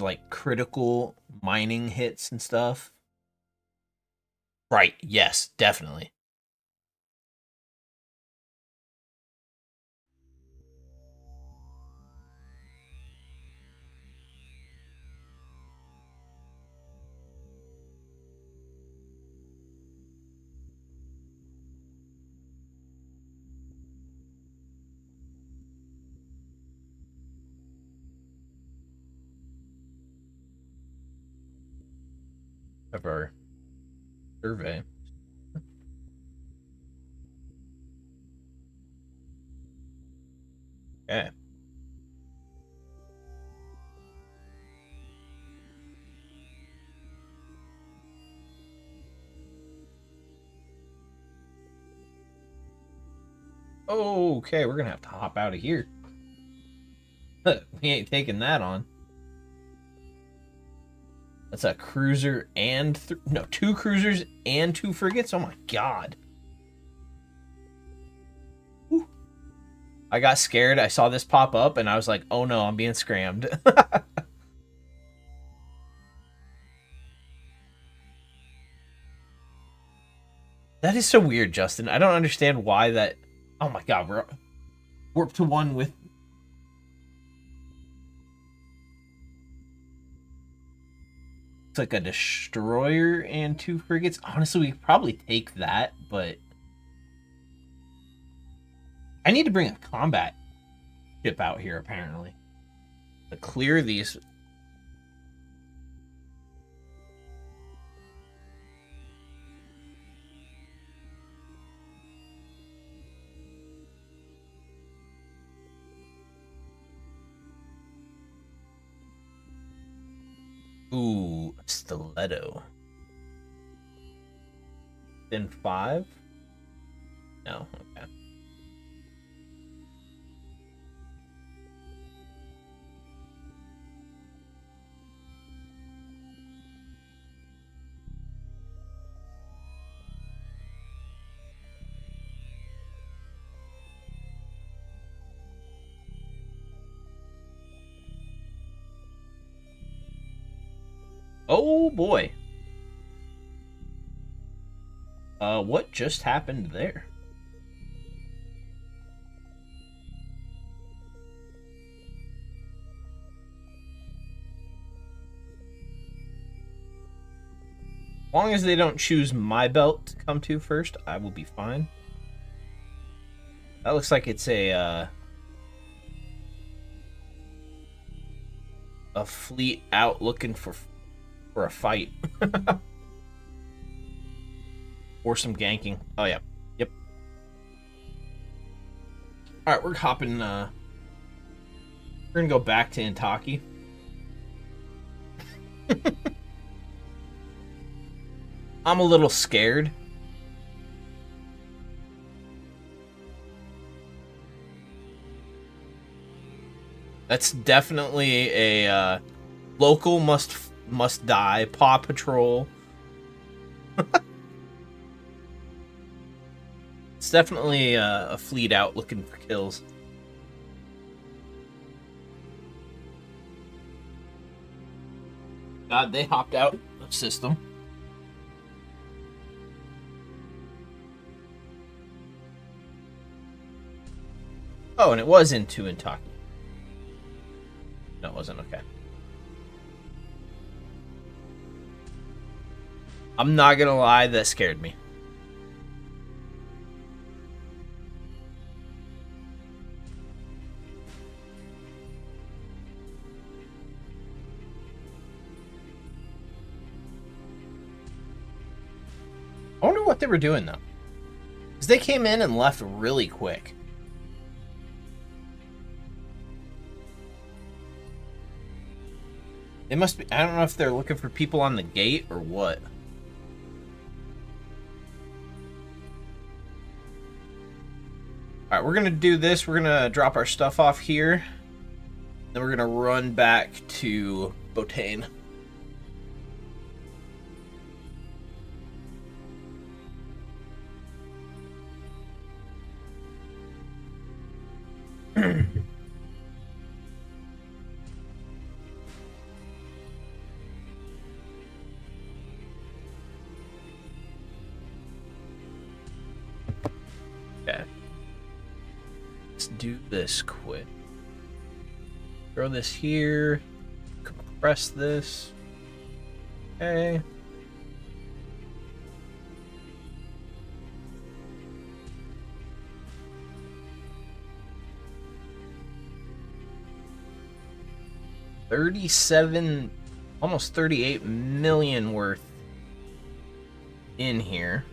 like critical mining hits and stuff. Right, yes, definitely. Of our survey. Okay. Okay, we're gonna have to hop out of here. We ain't taking that on. That's a cruiser and no, 2 cruisers and 2 frigates. Oh my god. Whew. I got scared. I saw this pop up and I was like, "Oh no, I'm being scrammed." That is so weird, Justin. I don't understand why that. Oh my god, we're warp to 1 with. It's like a destroyer and 2 frigates. Honestly, we could probably take that, but I need to bring a combat ship out here, apparently, to clear these. Ooh, stiletto. Then 5? No, okay. Oh boy. What just happened there? As long as they don't choose my belt to come to first, I will be fine. That looks like it's a fleet out looking for a fight. Or some ganking. Oh yeah. Yep. Alright, we're hopping we're gonna go back to Intaki. I'm a little scared. That's definitely a local must die. Paw Patrol. It's definitely a fleet out looking for kills. God, they hopped out of system. Oh, and it was into Intaki. No, it wasn't. Okay. I'm not gonna lie, that scared me. I wonder what they were doing, though. Because they came in and left really quick. They must be... I don't know if they're looking for people on the gate or what. Alright, we're going to do this. We're going to drop our stuff off here. Then we're going to run back to Botane. Okay. Let's do this quick. Throw this here. Compress this. Okay. $37, almost 38 million worth in here.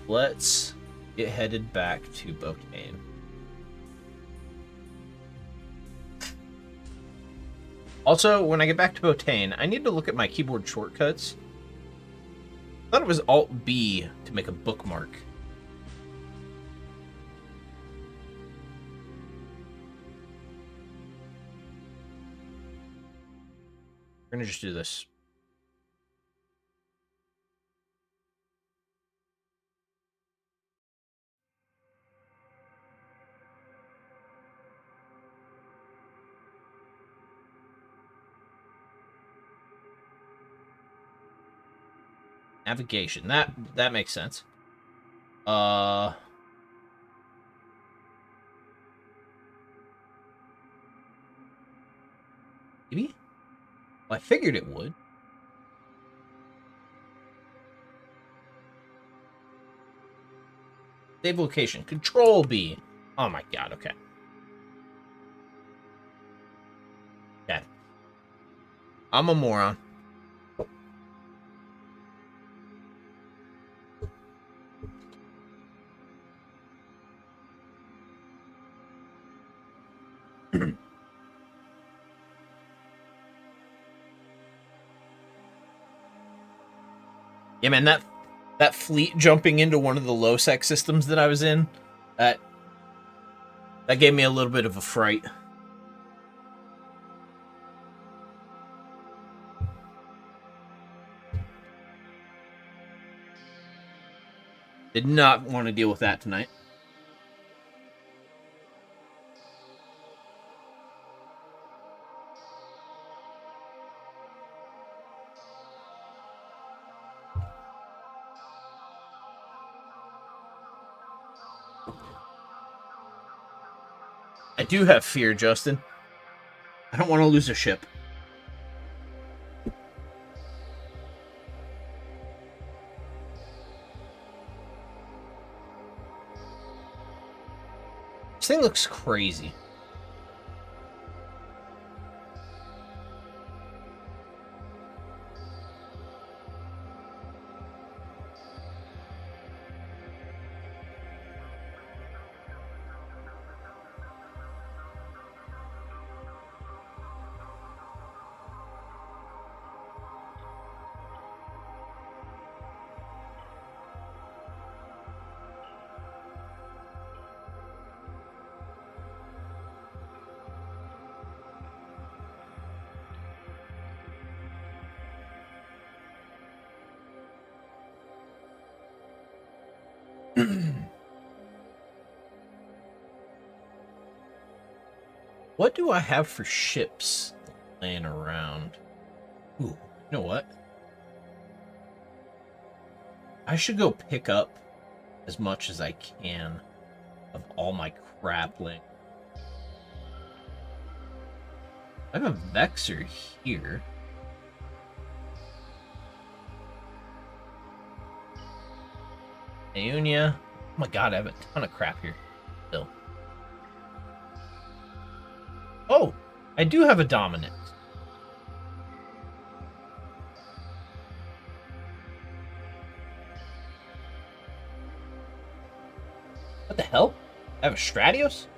Let's get headed back to Botane. Also, when I get back to Botane, I need to look at my keyboard shortcuts. I thought it was Alt-B to make a bookmark. We're gonna just do this. Navigation. That makes sense. Maybe? Well, I figured it would. Save location. Control B. Oh my god, okay. Okay. I'm a moron. Yeah, man, that fleet jumping into one of the low-sec systems that I was in, that gave me a little bit of a fright. Did not want to deal with that tonight. I do have fear, Justin. I don't want to lose a ship. This thing looks crazy. What do I have for ships laying around? Ooh, you know what? I should go pick up as much as I can of all my crap laying. I have a Vexer here. Iunia. Oh my god, I have a ton of crap here still. Oh, I do have a Dominant. What the hell? I have a Stratios?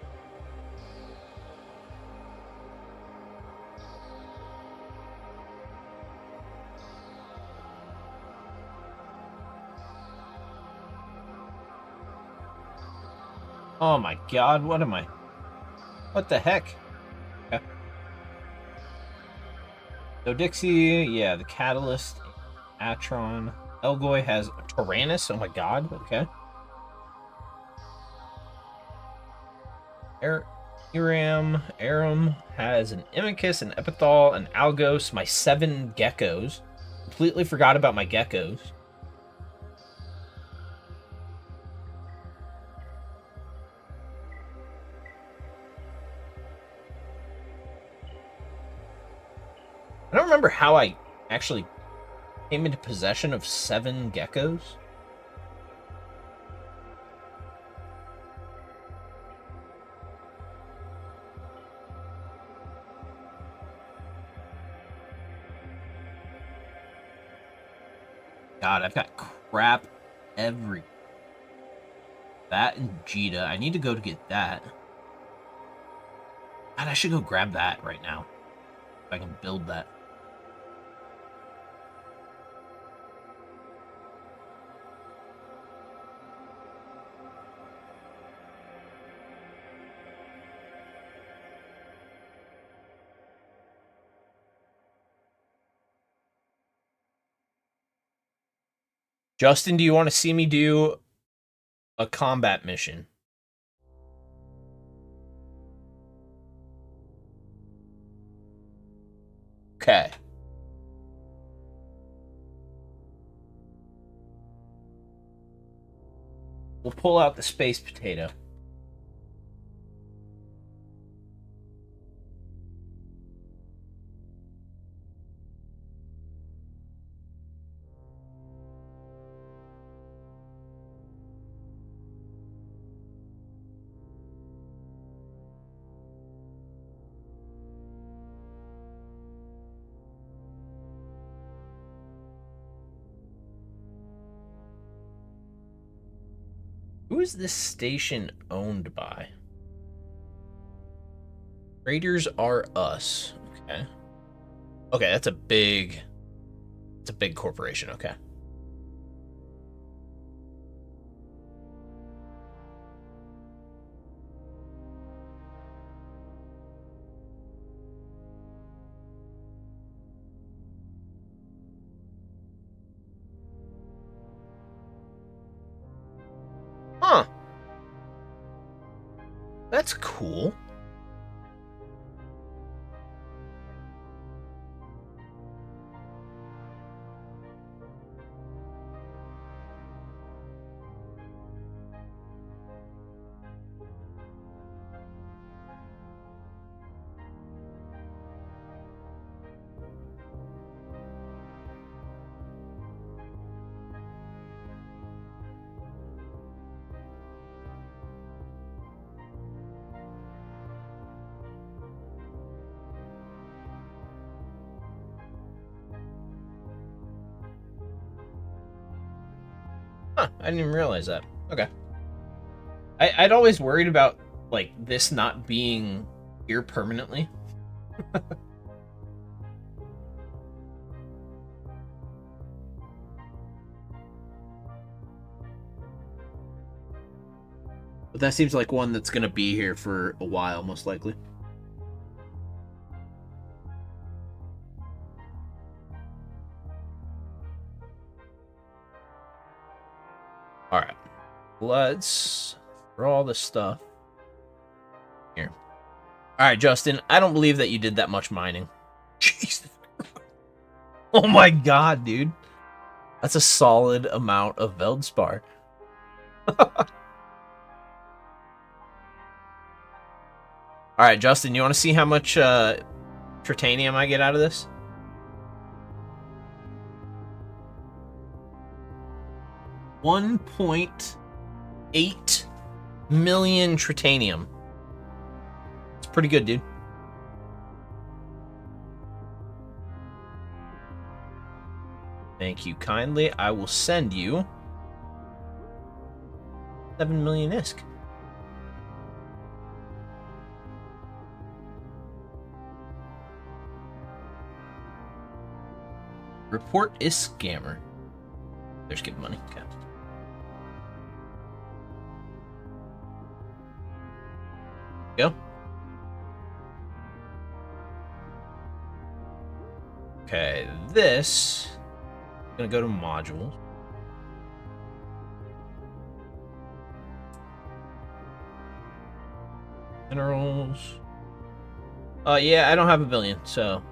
Oh my god, what am I? What the heck? Okay. So Dixie, yeah, the Catalyst, Atron. Elgoy has Tyrannus, oh my god, okay. Aram has an Imicus, an Epithal, an Algos, my 7 geckos. Completely forgot about my geckos. I don't remember how I actually came into possession of 7 geckos. God, I've got crap every. That and Jita. I need to go to get that. God, I should go grab that right now. If I can build that. Justin, do you want to see me do a combat mission? Okay. We'll pull out the space potato. Who is this station owned by? Raiders are us. Okay. Okay, that's a big... It's a big corporation, okay. Huh. That's cool. Huh, I didn't even realize that. Okay. I'd always worried about, like, this not being here permanently. But that seems like one that's going to be here for a while, most likely. Alright. Let's throw all this stuff here. Alright, Justin, I don't believe that you did that much mining. Jesus. Oh my god, dude. That's a solid amount of Veldspar. Alright, Justin, you want to see how much tritanium I get out of this? $1.8 million tritanium. It's pretty good, dude. Thank you kindly. I will send you 7 million ISK. Report is scammer. There's good money. Okay. Go. Okay, this is gonna go to modules. Minerals. Yeah, I don't have a billion, so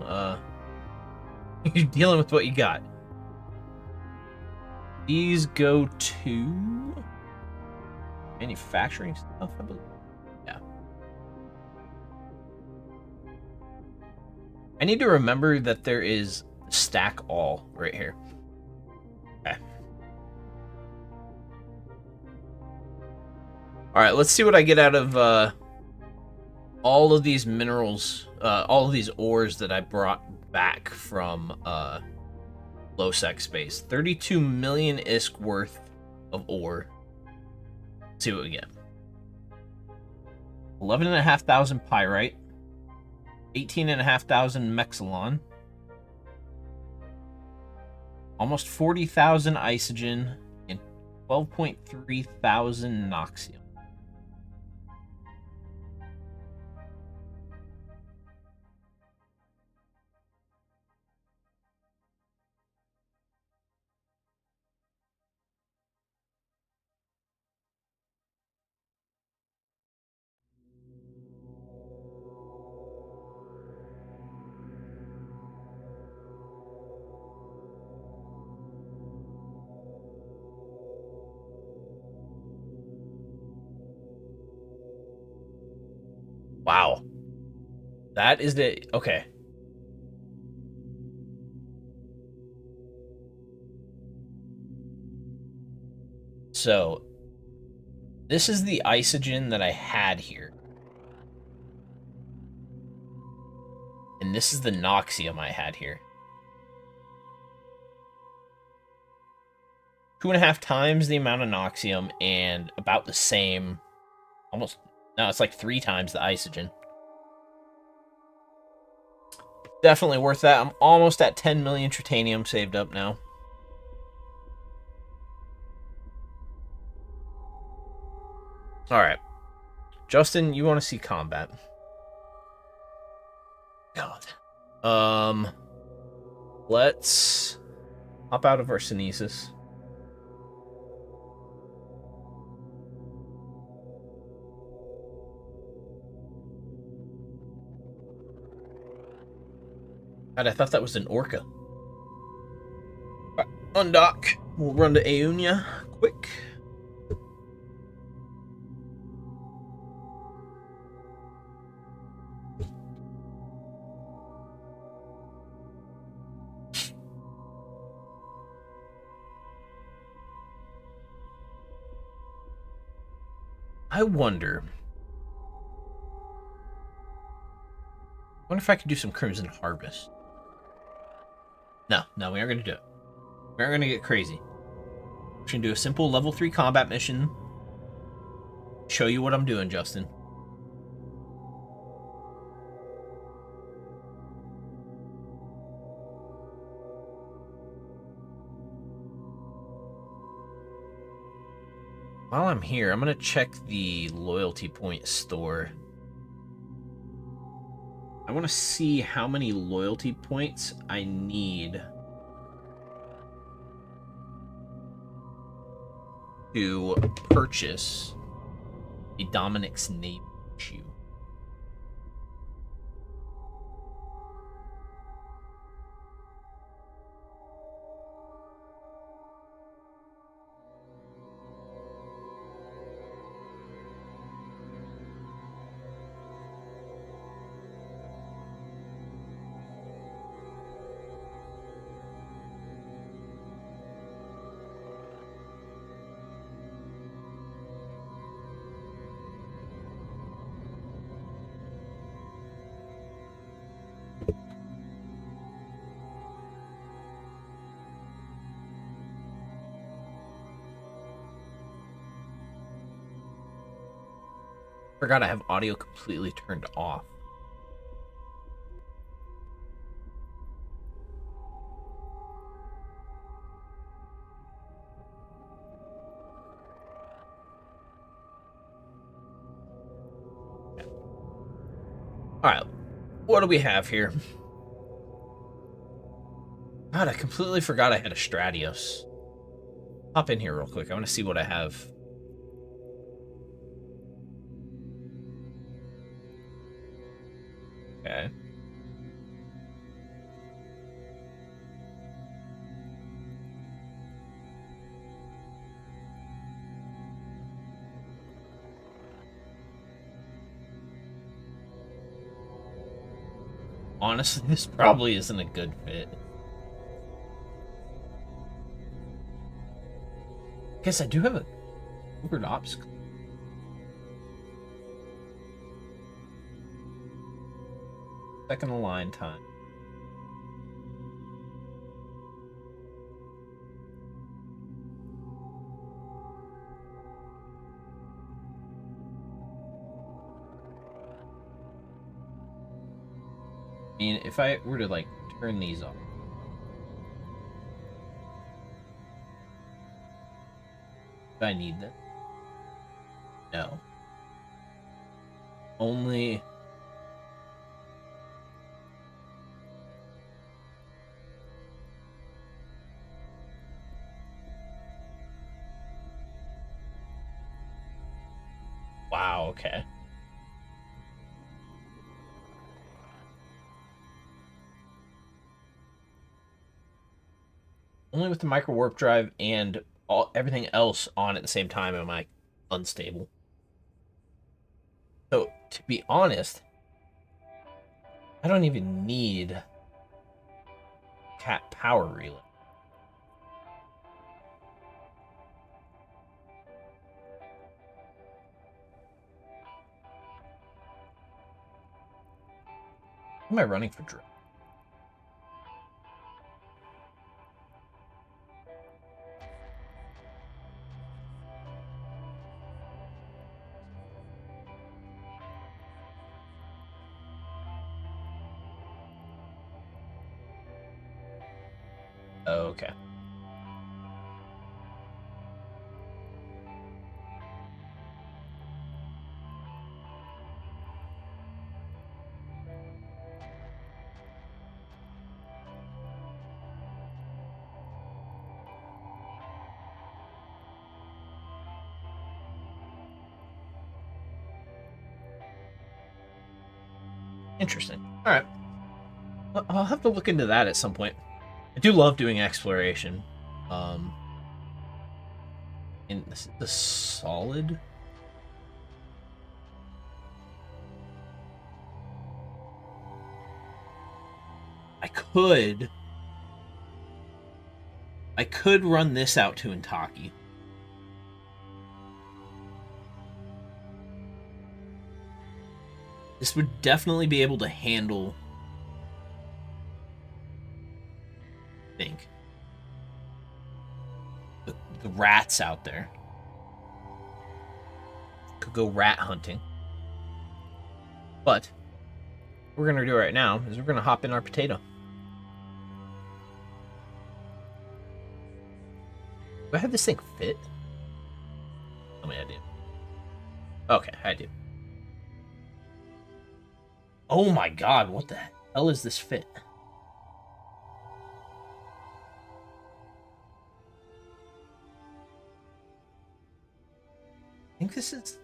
you're dealing with what you got. These go to manufacturing stuff, I believe. Yeah. I need to remember that there is stack all right here. Okay. All right, let's see what I get out of all of these minerals, all of these ores that I brought back from low-sec space. 32 million ISK worth of ore. Let's see what we get. 11,500 pyrite. 18,500 mexilon. Almost 40,000 isogen. And 12.3 thousand noxium. Wow. That is the... Okay. So, this is the isogen that I had here. And this is the noxium I had here. 2.5 times the amount of noxium and about the same... Almost... No, it's like 3 times the isogen. Definitely worth that. I'm almost at 10 million tritanium saved up now. Alright. Justin, you want to see combat. God. Let's hop out of our Synesis. God, I thought that was an orca. Right, undock. We'll run to Aeonia quick. I wonder if I could do some Crimson Harvest. No, we aren't going to do it. We aren't going to get crazy. We're going to do a simple level 3 combat mission. Show you what I'm doing, Justin. While I'm here, I'm going to check the loyalty point store. I want to see how many loyalty points I need to purchase a Dominic's Navy shoe. Forgot I have audio completely turned off. Alright, what do we have here? God, I completely forgot I had a Stratios. Hop in here real quick. I want to see what I have. Okay. Honestly, this probably isn't a good fit. I guess I do have a Ubered Ops. Second align time. I mean, if I were to, like, turn these off. Do I need this? No. Only... Wow, okay. Only with the micro warp drive and everything else on at the same time am I unstable. So, to be honest, I don't even need cat power relay. What am I running for drive? Okay. Interesting. All right. I'll have to look into that at some point. I do love doing exploration. In the solid. I could run this out to Intaki. This would definitely be able to handle, I think, the rats out there. Could go rat hunting. But what we're going to do right now is we're going to hop in our potato. Do I have this thing fit? Tell me I do. Okay, I do. Oh my god, what the hell is this fit? I think this is...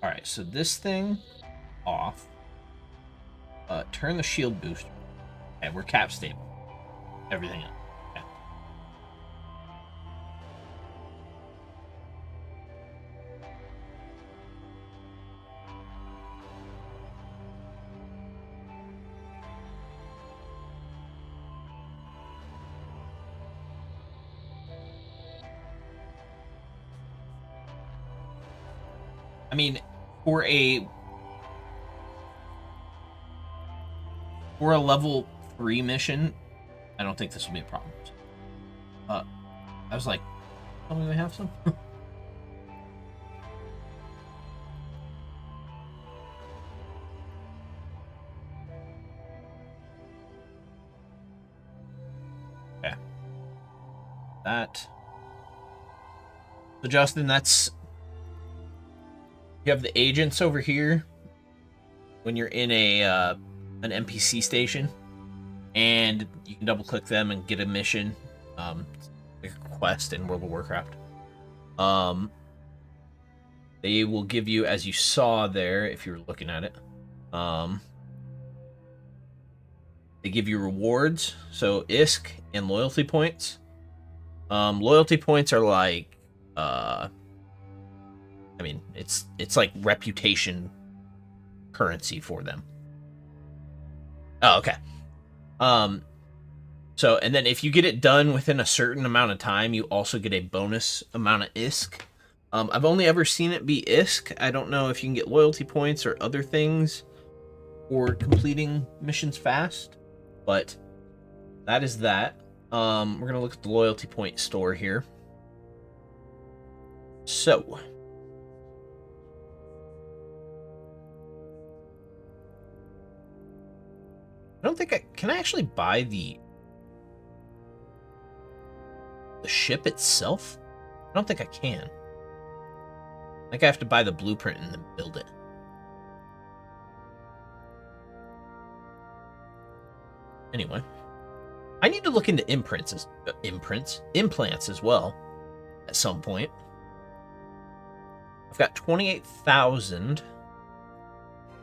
Alright, so this thing off. Turn the shield booster. Okay, we're cap stable. Everything else. Okay. I mean, for a level 3 mission, I don't think this will be a problem. I was like, oh, do we have some? Okay. That. So Justin, that's... You have the agents over here when you're in a an NPC station, and you can double click them and get a mission. like a quest in World of Warcraft. They will give you, as you saw there, if you were looking at it, they give you rewards, so ISK and loyalty points. Loyalty points are like, I mean, it's like reputation currency for them. Oh, okay. So, and then if you get it done within a certain amount of time, you also get a bonus amount of ISK. I've only ever seen it be ISK. I don't know if you can get loyalty points or other things for completing missions fast, but that is that. We're going to look at the loyalty point store here. So, I don't think can I actually buy the ship itself? I don't think I can. I think I have to buy the blueprint and then build it. Anyway, I need to look into implants as well at some point. I've got 28,000.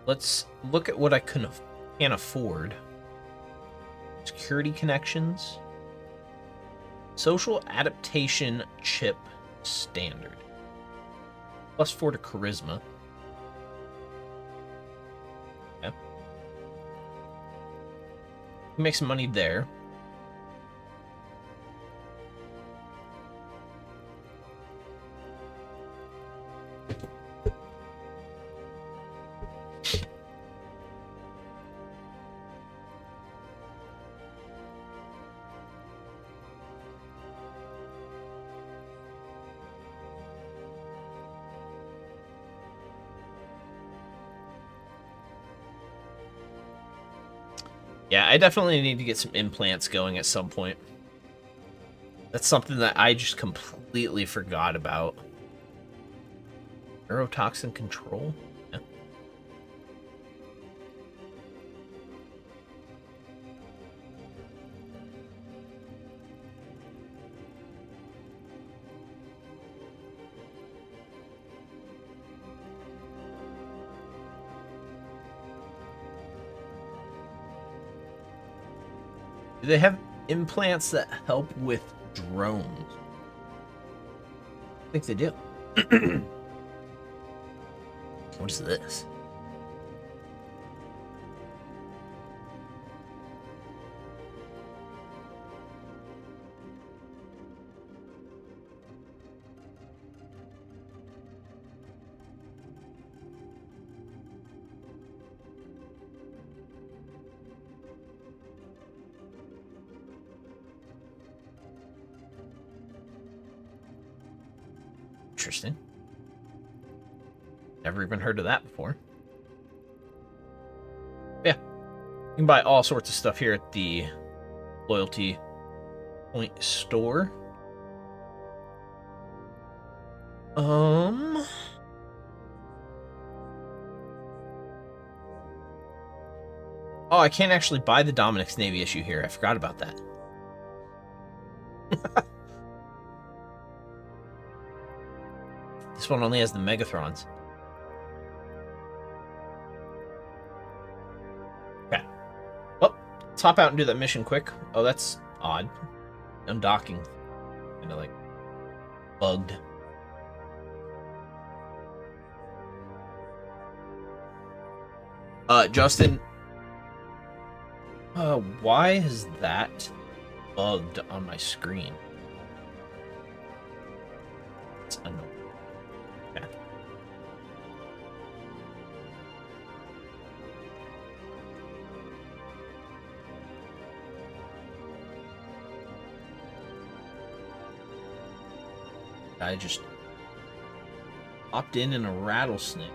Let's look at what I can't afford. Security connections. Social adaptation chip standard. +4 to charisma. Okay. Make some money there. Yeah, I definitely need to get some implants going at some point. That's something that I just completely forgot about. Neurotoxin control? Yeah. Do they have implants that help with drones? I think they do. What is this? Interesting. Never even heard of that before. Yeah. You can buy all sorts of stuff here at the loyalty point store. Oh, I can't actually buy the Dominic's Navy issue here. I forgot about that. This one only has the Megathrons. Okay. Well, let's hop out and do that mission quick. Oh, that's odd. Undocking. Kind of like bugged. Justin. Why is that bugged on my screen? It's annoying. Okay. I just hopped in a rattlesnake.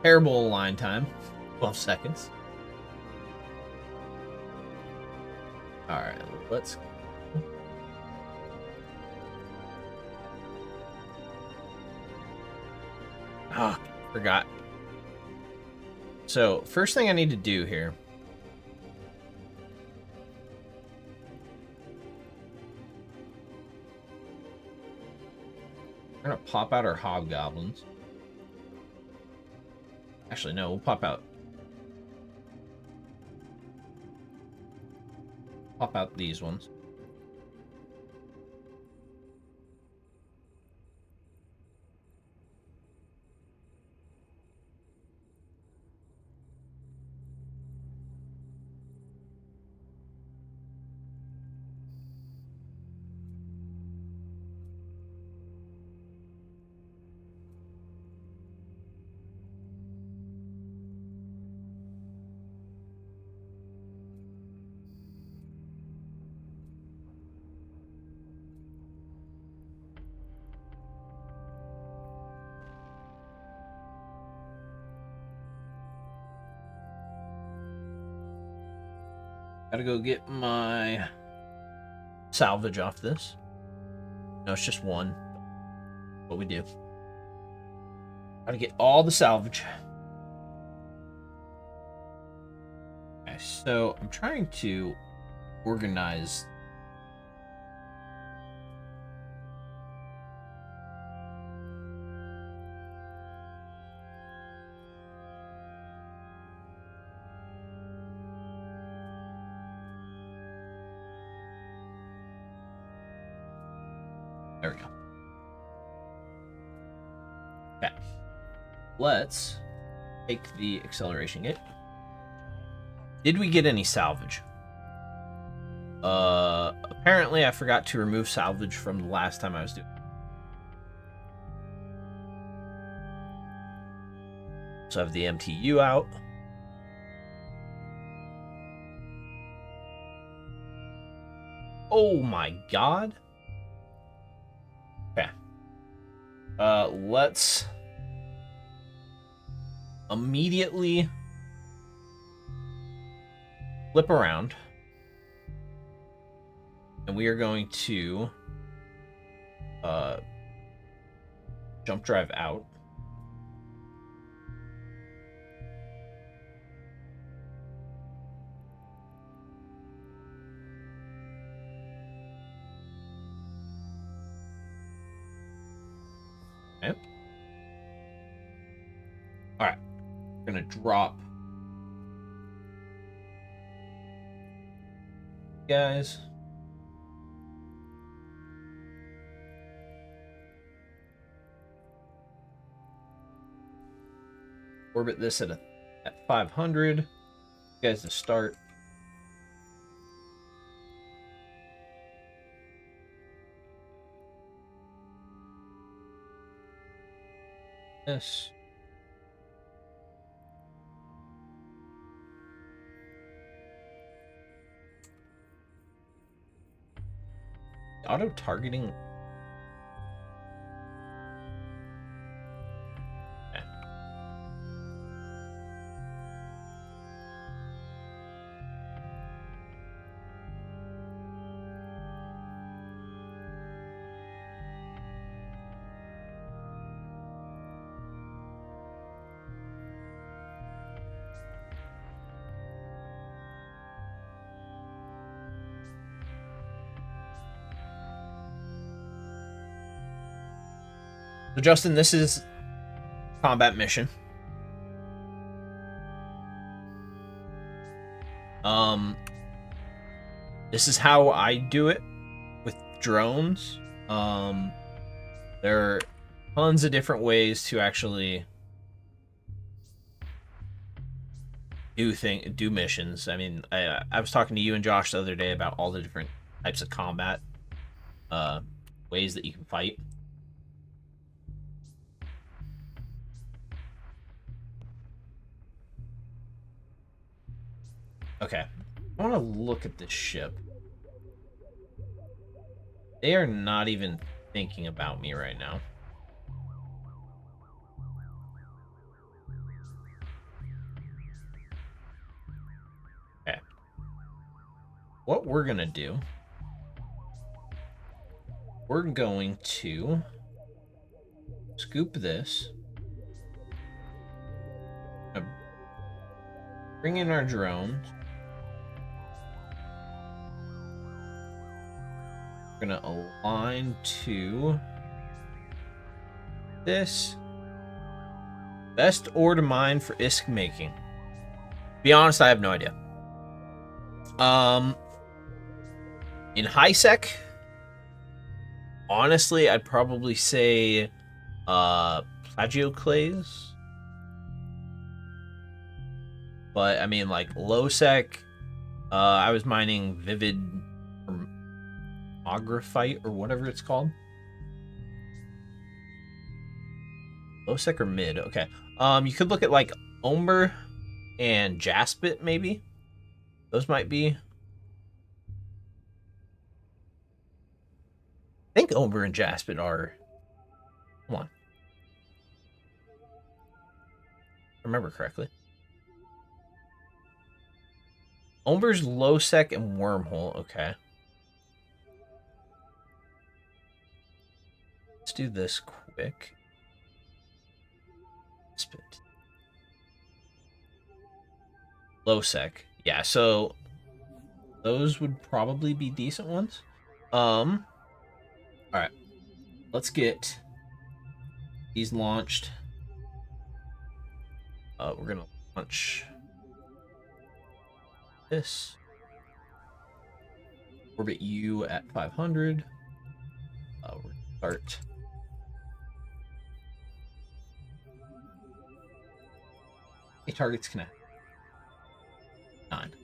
Terrible line time. 12 seconds. Alright, let's go. Ah, forgot. So first thing I need to do here. We're gonna pop out our hobgoblins. Actually, no, we'll pop out these ones. Gotta go get my salvage off this. No, it's just one. What we do. Gotta get all the salvage. Okay, so I'm trying to organize. There we go. Okay. Let's take the acceleration gate. Did we get any salvage? Apparently I forgot to remove salvage from the last time I was doing it. So I have the MTU out. Oh my god. Okay. Let's immediately flip around. And we are going to jump drive out. Okay. All right. We're gonna drop guys. Orbit this at 500. You guys to start. This. Auto targeting. Okay. So Justin, this is combat mission. This is how I do it with drones. There are tons of different ways to actually do missions. I mean, I was talking to you and Josh the other day about all the different types of combat ways that you can fight. Okay, I want to look at this ship. They are not even thinking about me right now. Okay. What we're gonna do, we're going to scoop this. bring in our drones. We're gonna align to this. Best ore to mine for ISK making. To be honest, I have no idea. In high sec, honestly, I'd probably say plagioclase. But I mean, like low sec, I was mining vivid graphite or whatever it's called. Low sec or mid? Okay. You could look at like Omber and Jaspit, maybe. Those might be. I think Omber and Jaspit are. Come on. Remember correctly. Omber's low sec and wormhole. Okay. Let's do this quick. Spit. Low sec. Yeah, so those would probably be decent ones. Alright. Let's get these launched. We're gonna launch this. Orbit U at 500. We're gonna start. How many targets can I? 9.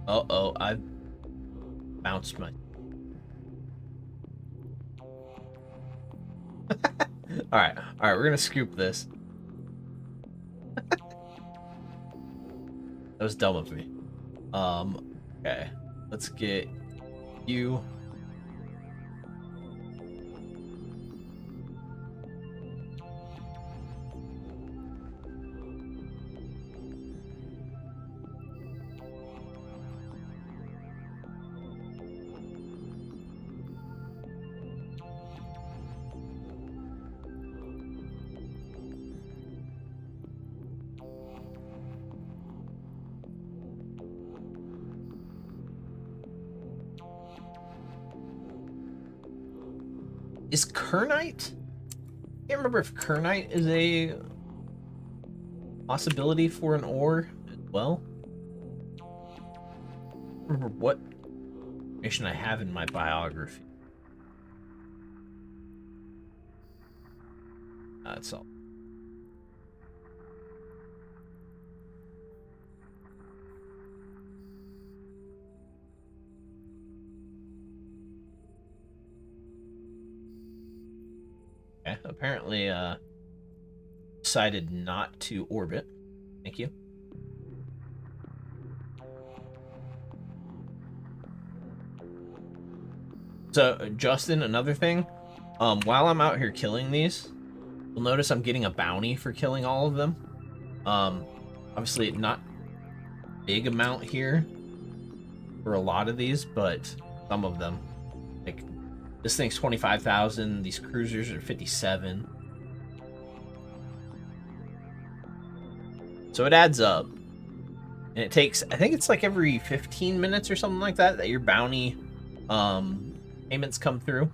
Uh-oh, I've bounced my... Alright, we're gonna scoop this. That was dumb of me. Okay. Let's get you... Is Kernite? I can't remember if Kernite is a possibility for an ore as well. I don't remember what information I have in my biography. That's all. Okay, apparently decided not to orbit. Thank you. So, Justin, another thing, while I'm out here killing these, you'll notice I'm getting a bounty for killing all of them. Obviously not a big amount here for a lot of these, but some of them. Like, this thing's 25,000, these cruisers are 57. So it adds up. And it takes, I think it's like every 15 minutes or something like that, that your bounty payments come through.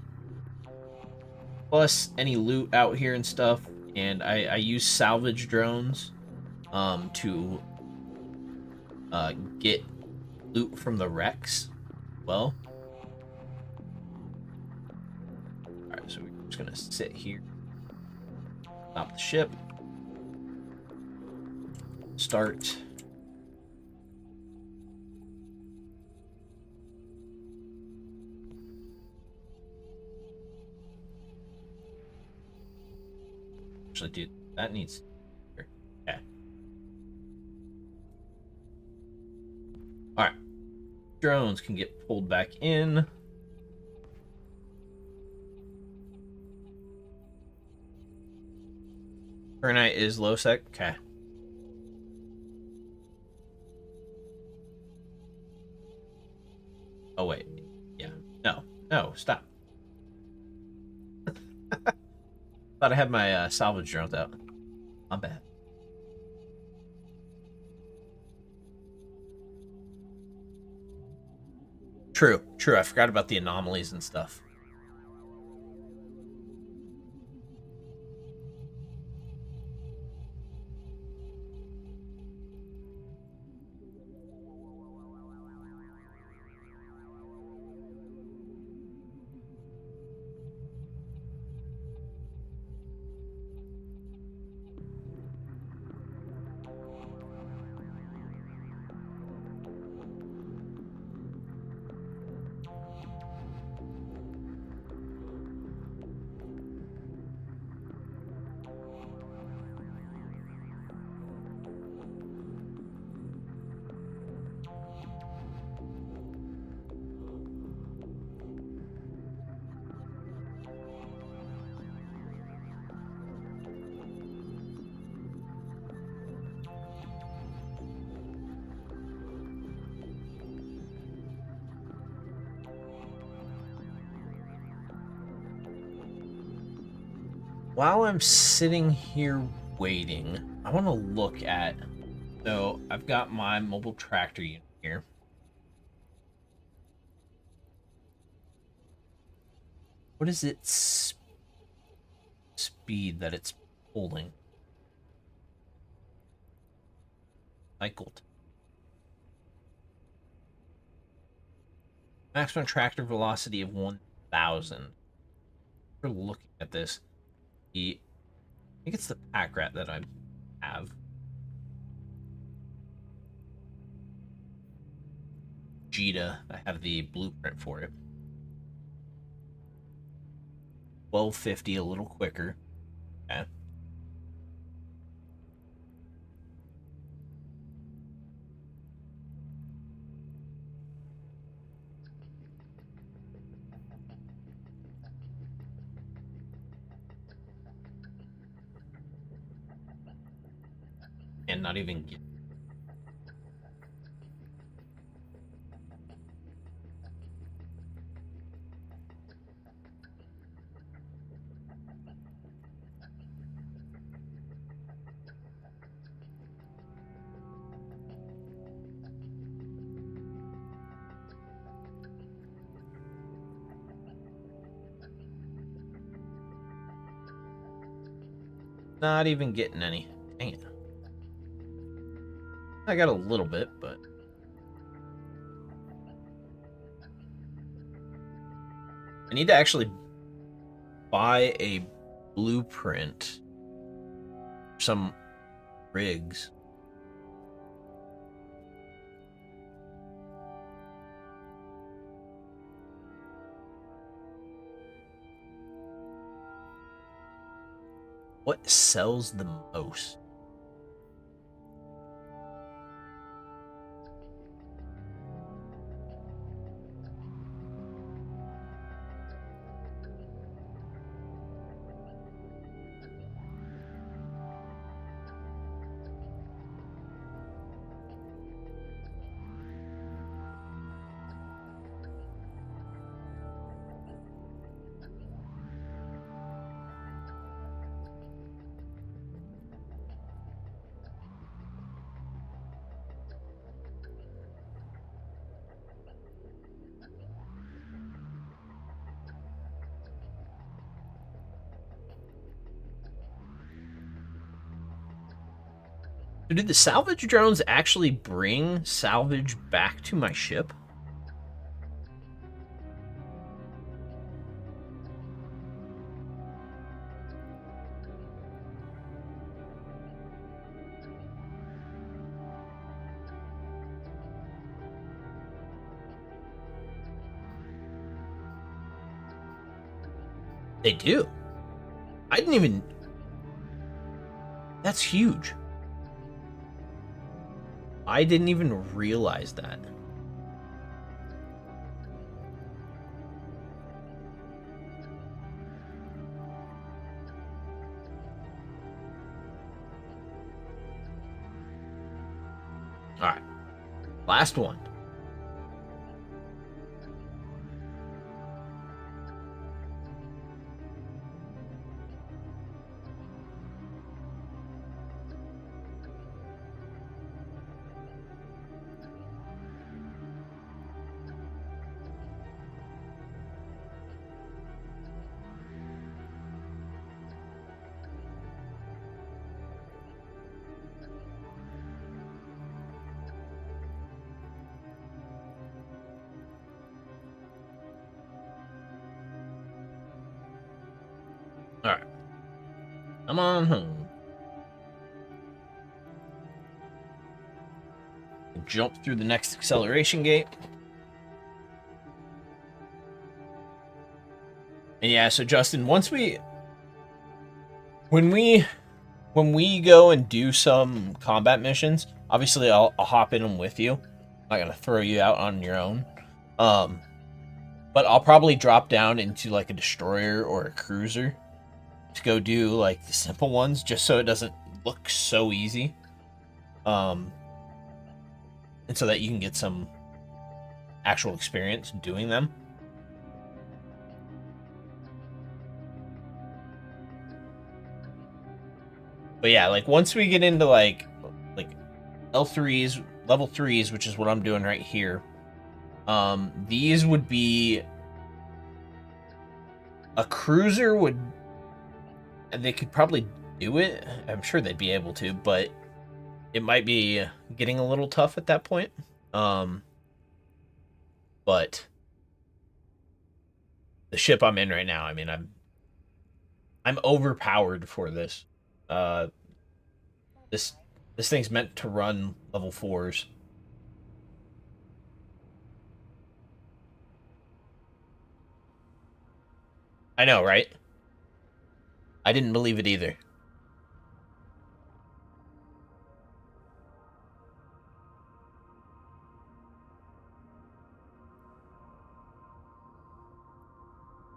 Plus any loot out here and stuff. And I use salvage drones to get loot from the wrecks. Well, alright, so we're just gonna sit here, stop the ship, start. Actually, dude, that needs here. Okay. All right. Drones can get pulled back in. Ternite is low sec. Okay. Oh, wait. Yeah. No. No, stop. Thought I had my salvage drones out. My bad. True. True. I forgot about the anomalies and stuff. While I'm sitting here waiting, I want to look at... So, I've got my mobile tractor unit here. What is its speed that it's holding? Cycled. Maximum tractor velocity of 1,000. We're looking at this. I think it's the pack rat that I have. Jita, I have the blueprint for it. 1250, a little quicker. Okay. And not even get... Not even getting any. Dang it. I got a little bit, but... I need to actually buy a blueprint for some rigs. What sells the most? So did the salvage drones actually bring salvage back to my ship? They do. I didn't even... That's huge. I didn't even realize that. Alright. Last one. Alright. Come on home. Jump through the next acceleration gate. And yeah, so Justin, when we go and do some combat missions, obviously I'll hop in them with you. I'm not gonna throw you out on your own. But I'll probably drop down into like a destroyer or a cruiser to go do like the simple ones, just so it doesn't look so easy. And so that you can get some actual experience doing them. But yeah, like once we get into like L3s, level 3s, which is what I'm doing right here, these would be a cruiser would, and they could probably do it. I'm sure they'd be able to, but it might be getting a little tough at that point. But the ship I'm in right now, I mean, I'm overpowered for this. This thing's meant to run level 4s. I know, right? I didn't believe it either.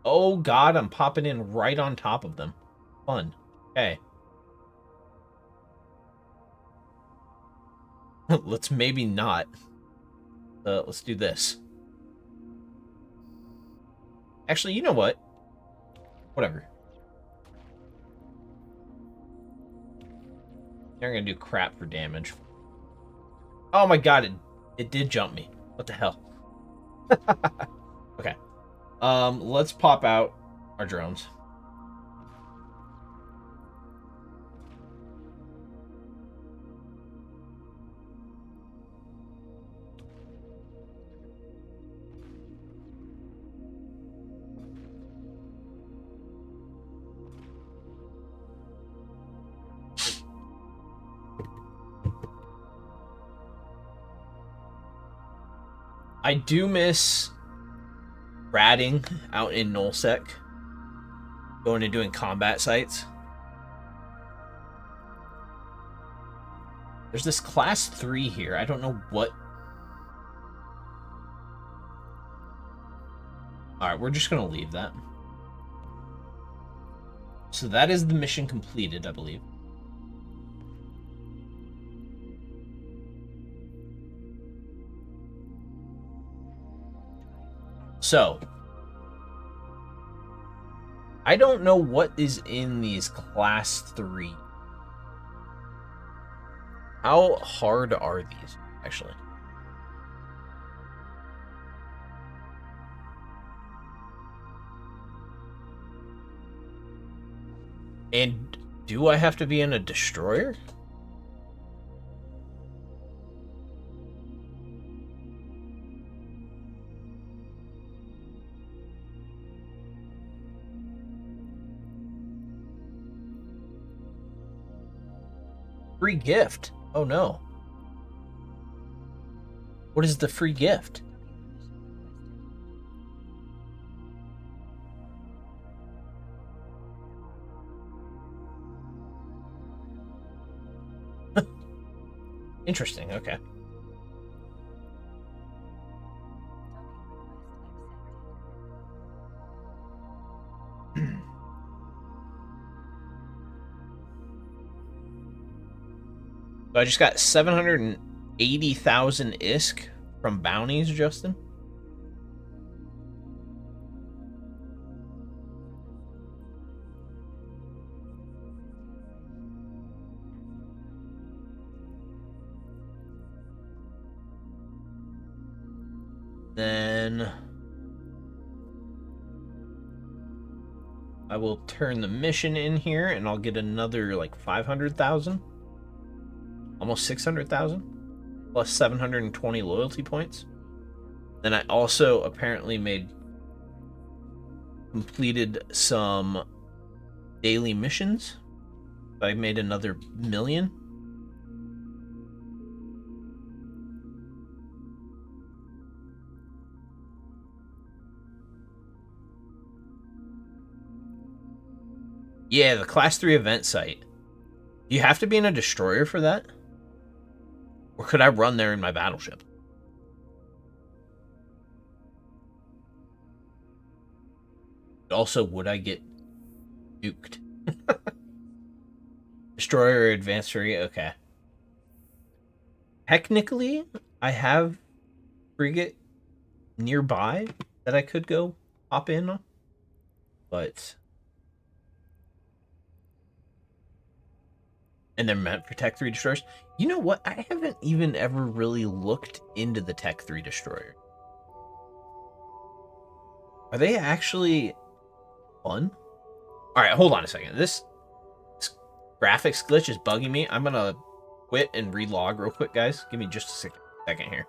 Oh god, I'm popping in right on top of them. Fun. Okay. Let's maybe not. Let's do this. Actually, you know what? Whatever. They're gonna do crap for damage. Oh my god, it did jump me. What the hell? Okay. Let's pop out our drones. I do miss ratting out in nullsec, going and doing combat sites. There's this class 3 here. I don't know what. Alright, we're just gonna leave that. So that is the mission completed, I believe. So, I don't know what is in these class 3. How hard are these, actually? And do I have to be in a destroyer? Free gift. Oh no. What is the free gift? Interesting, okay. So I just got 700 80,000 ISK from bounties, Justin. Then I will turn the mission in here and I'll get another like 500,000. Almost 600,000. Plus 720 loyalty points. Then I also apparently completed some daily missions. I made another 1,000,000. Yeah, the class 3 event site. You have to be in a destroyer for that? Or could I run there in my battleship? Also, would I get nuked? Destroyer or advanced frigate? Okay. Technically, I have frigate nearby that I could go hop in on. But... and they're meant for Tech 3 destroyers. You know what? I haven't even ever really looked into the Tech 3 destroyer. Are they actually fun? Alright, hold on a second. This graphics glitch is bugging me. I'm gonna quit and relog real quick, guys. Give me just a second here.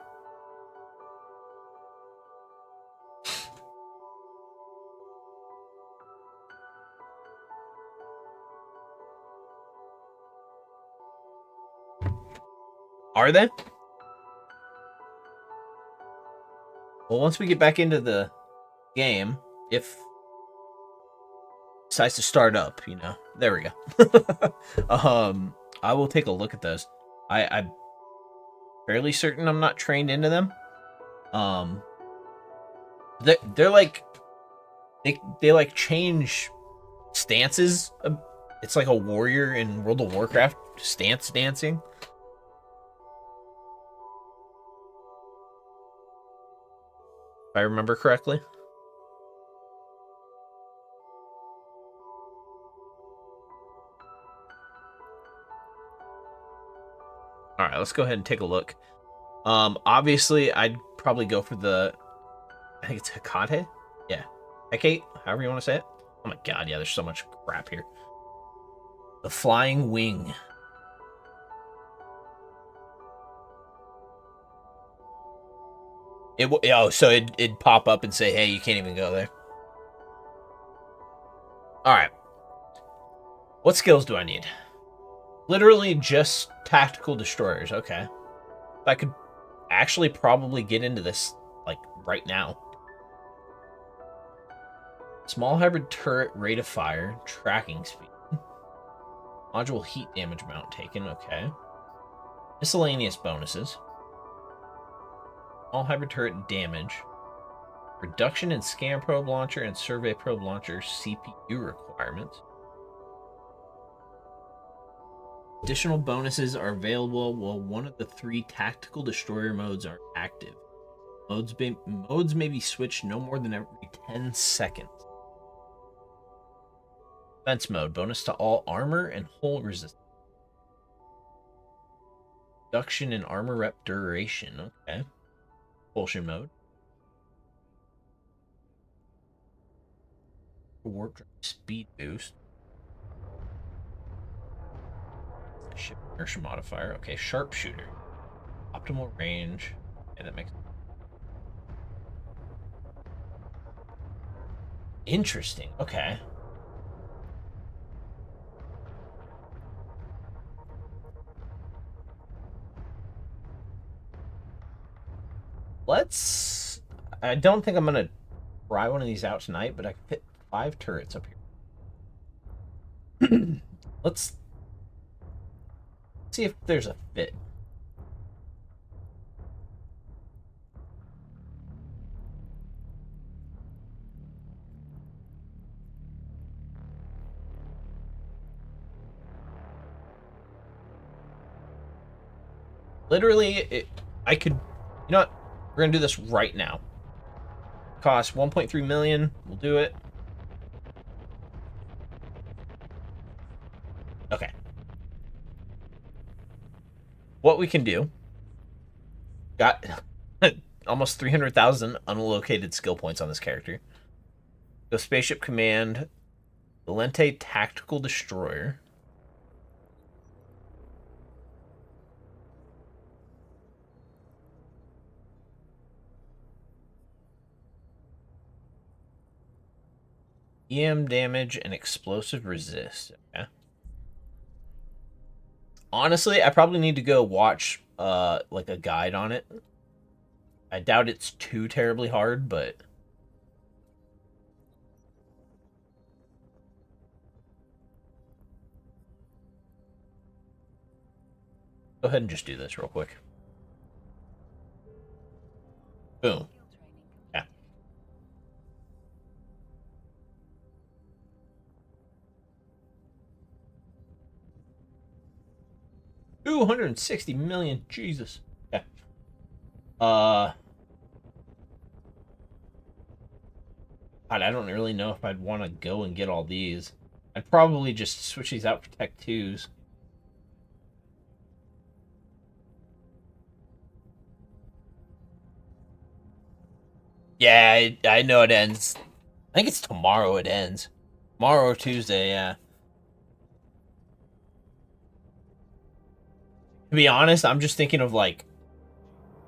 Are they? Well, once we get back into the game, if it decides to start up, you know, there we go. I will take a look at those. I'm fairly certain I'm not trained into them. They're like they like change stances. It's like a warrior in World of Warcraft stance dancing. If I remember correctly. All right, let's go ahead and take a look. Obviously, I'd probably go for the... I think it's Hecate? Yeah. Hecate, however you want to say it. Oh my god, yeah, there's so much crap here. The Flying Wing. So it'd pop up and say, hey, you can't even go there. Alright. What skills do I need? Literally just tactical destroyers, okay. I could actually probably get into this, like, right now. Small hybrid turret, rate of fire, tracking speed. Module heat damage amount taken, okay. Miscellaneous bonuses. Small hybrid turret damage. Reduction in scan probe launcher and survey probe launcher CPU requirements. Additional bonuses are available while one of the 3 tactical destroyer modes are active. Modes may be switched no more than every 10 seconds. Defense mode, bonus to all armor and hull resistance. Reduction in armor rep duration, okay. Propulsion mode. Warp drive speed boost. Ship inertia modifier, okay. Sharpshooter. Optimal range. Yeah, that makes sense. Interesting, okay. I don't think I'm gonna try one of these out tonight, but I can fit 5 turrets up here. Let's see if there's a fit. Literally, I could. You know what? We're gonna do this right now. Cost 1.3 million. We'll do it. Okay. What we can do. Got almost 300,000 unallocated skill points on this character. Go Spaceship Command, Valente Tactical Destroyer. EM damage and explosive resist. Okay. Honestly, I probably need to go watch like a guide on it. I doubt it's too terribly hard, but go ahead and just do this real quick. Boom. Yeah. 260 million. Jesus. Yeah. God, I don't really know if I'd want to go and get all these. I'd probably just switch these out for Tech 2s. Yeah, I know it ends. I think it's tomorrow it ends. Tomorrow or Tuesday, yeah. To be honest, I'm just thinking of like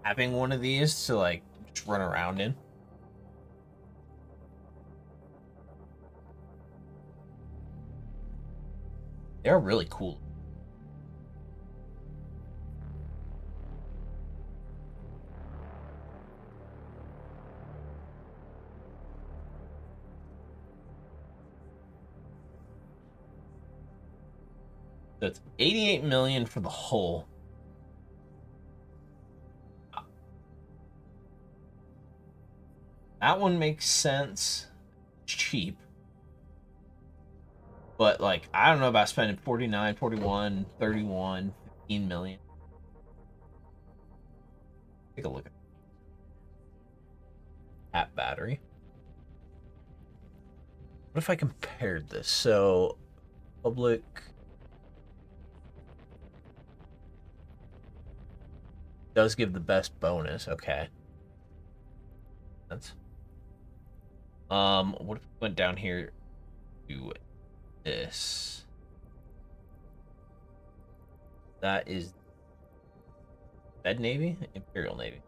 having one of these to like just run around in. They're really cool. So it's 88 million for the whole. That one makes sense. It's cheap. But like I don't know about spending 49, 41, 31, 15 million. Take a look at battery. What if I compared this? So public does give the best bonus. Okay. That's what if we went down here to this? That is Fed Navy? Imperial Navy.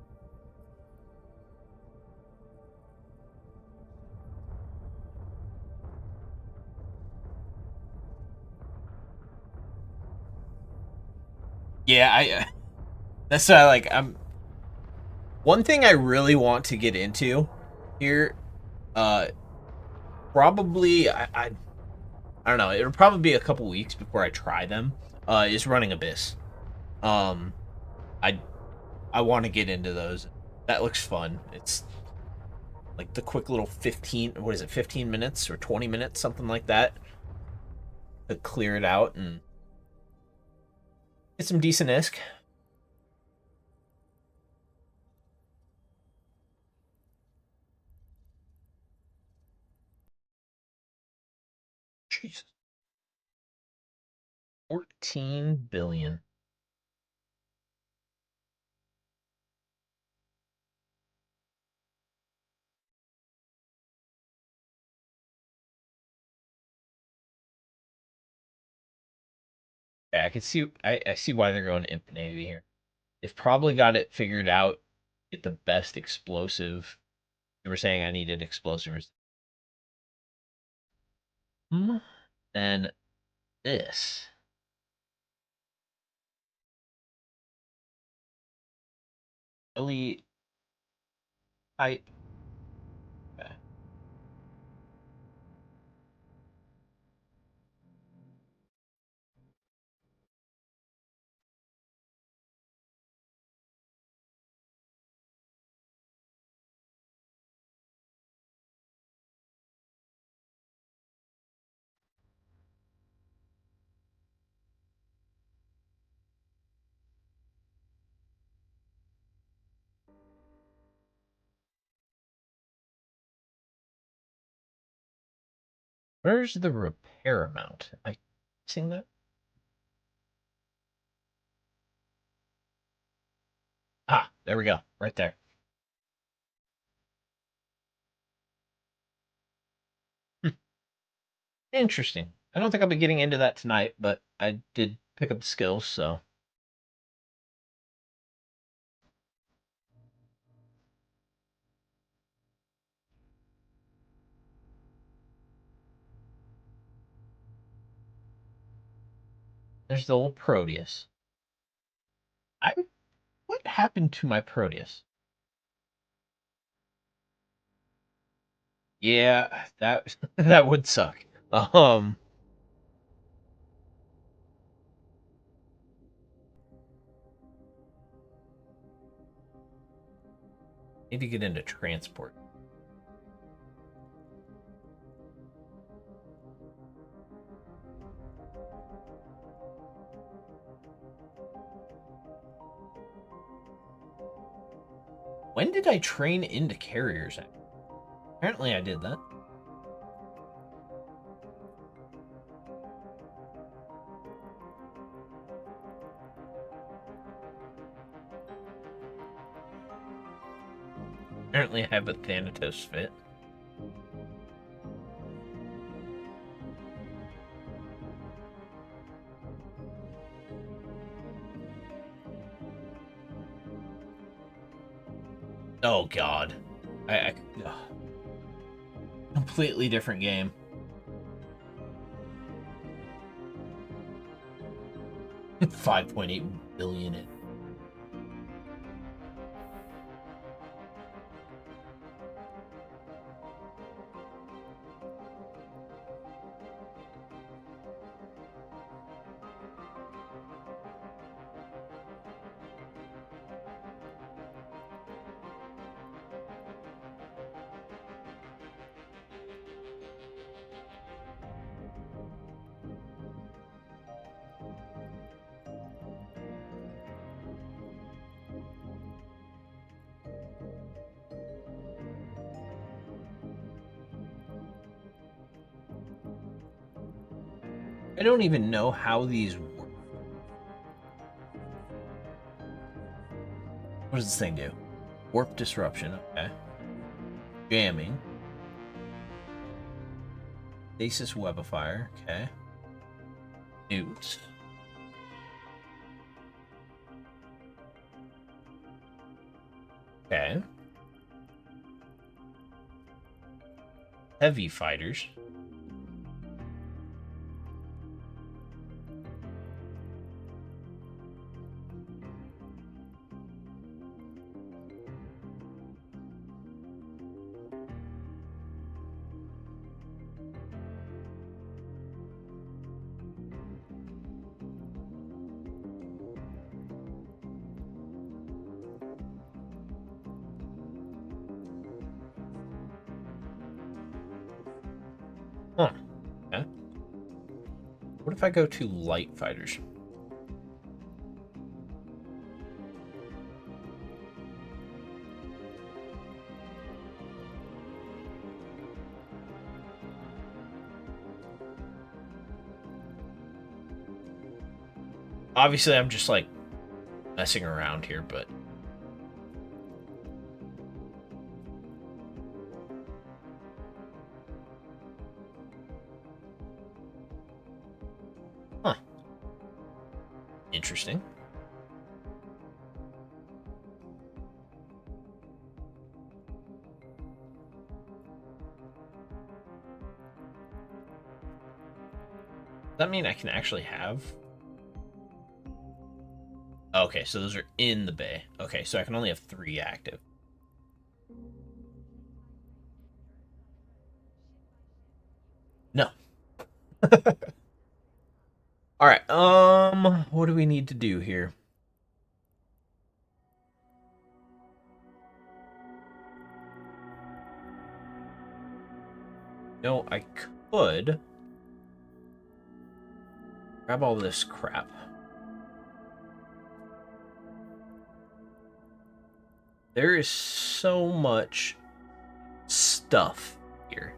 Yeah, that's why I'm one thing I really want to get into here, uh probably I don't know, it'll probably be a couple weeks before I try them, is running Abyss. Um I I want to get into those. That looks fun. It's like the quick little 15, what is it, 15 minutes or 20 minutes, something like that, to clear it out and get some decent ISK. Jesus. 14 billion. Yeah, I can see. I see why they're going Imp Navy here. They've probably got it figured out. Get the best explosive. You were saying I needed explosives. Then this. Really, I. Where's the repair amount? Am I seeing that? Ah, there we go. Right there. Hmm. Interesting. I don't think I'll be getting into that tonight, but I did pick up the skills, so. There's the old Proteus. I What happened to my Proteus? Yeah, that that would suck. Um, Need to get into transport. When did I train into carriers? Apparently, I did that. Apparently, I have a Thanatos fit. Oh God, I completely different game. $5.8 billion. I don't even know how these work. What does this thing do? Warp disruption. Okay. Jamming. Stasis webifier. Okay. Newts. Okay. Heavy fighters. Huh. Okay. What if I go to light fighters? Obviously, I'm just like messing around here, but huh. Interesting. Does that mean I can actually have? Okay, so those are in the bay. Okay, so I can only have 3 active. No. All right. What do we need to do here? No, I could grab all this crap. There is so much stuff here.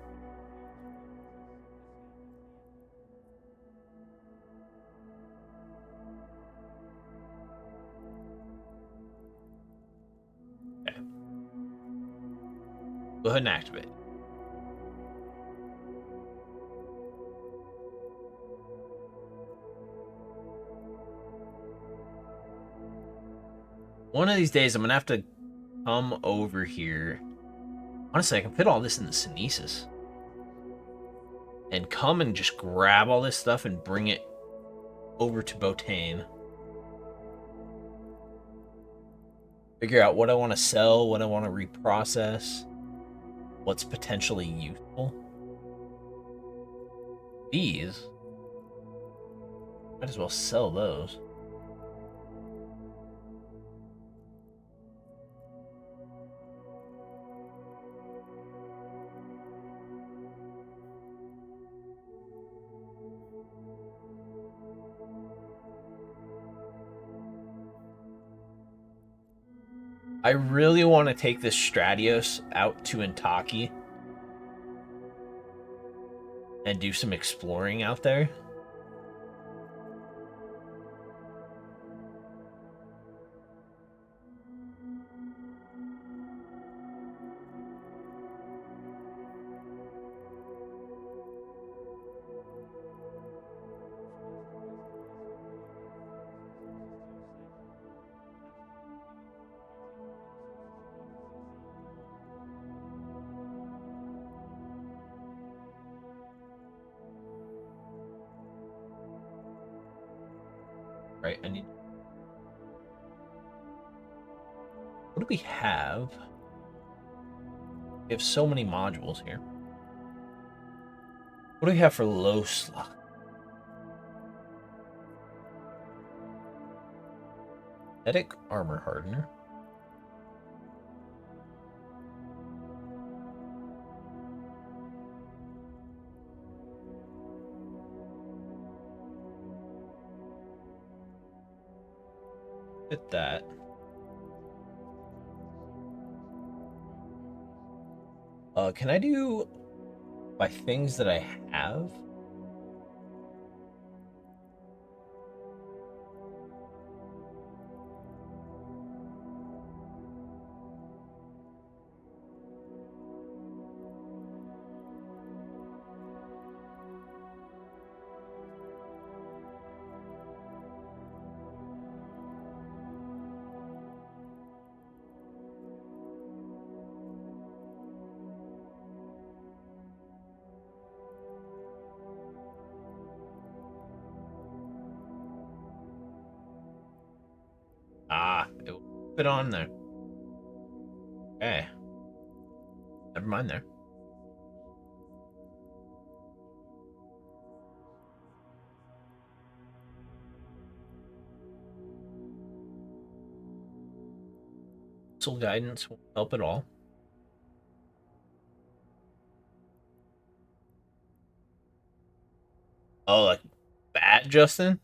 Go ahead and activate. One of these days, I'm gonna have to come over here. Honestly, I can fit all this in the Synesis. And come and just grab all this stuff and bring it over to Botane. Figure out what I want to sell, what I want to reprocess, what's potentially useful. These, might as well sell those. I really want to take this Stratios out to Intaki and do some exploring out there. Right, I need... What do we have? We have so many modules here. What do we have for low slot? Synthetic armor hardener. Fit that. Can I do by things that I have? It will fit on there. Okay. Never mind there. Missile guidance won't help at all. Oh, like bad, Justin?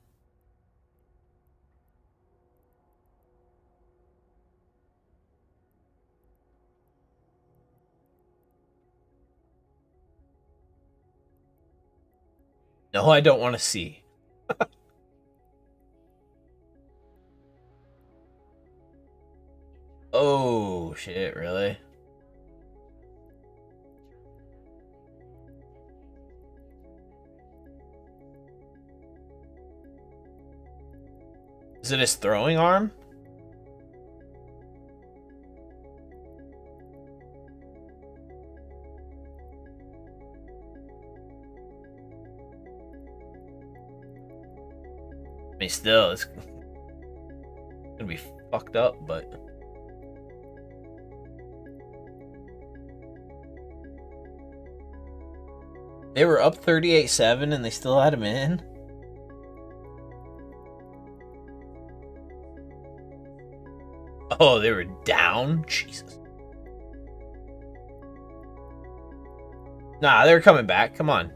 No, I don't want to see. Oh, shit, really? Is it his throwing arm? I mean, still, it's gonna be fucked up, but... They were up 38-7 and they still had him in? Oh, they were down? Jesus. Nah, they were coming back. Come on.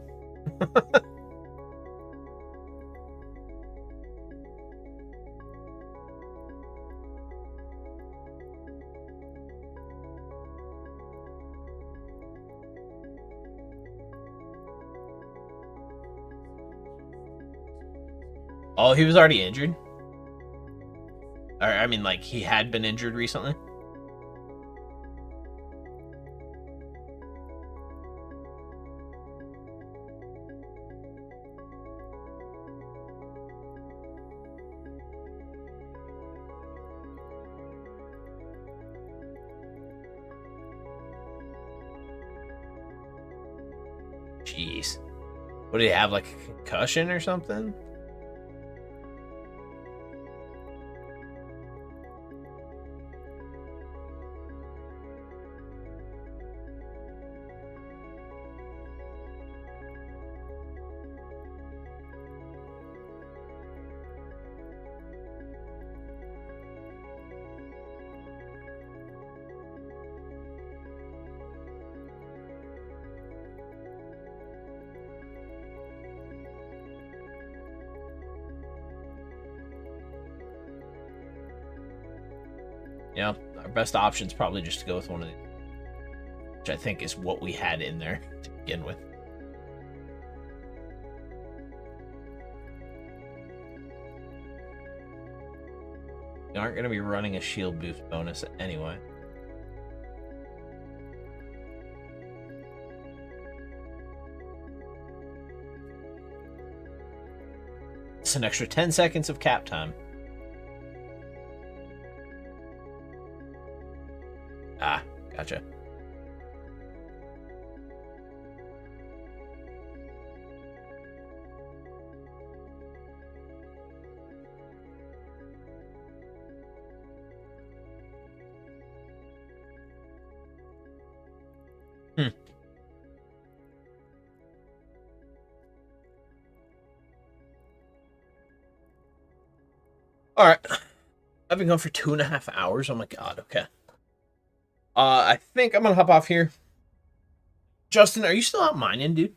Oh, he was already injured? Or, I mean, like, he had been injured recently? Jeez. What, did he have, like a concussion or something? Yeah, our best option is probably just to go with one of these, which I think is what we had in there to begin with. We aren't going to be running a shield boost bonus anyway. It's an extra 10 seconds of cap time. Ah, gotcha. All right. I've been going for 2.5 hours. Oh my god. Okay. I think I'm gonna hop off here. Justin, are you still out mining, dude?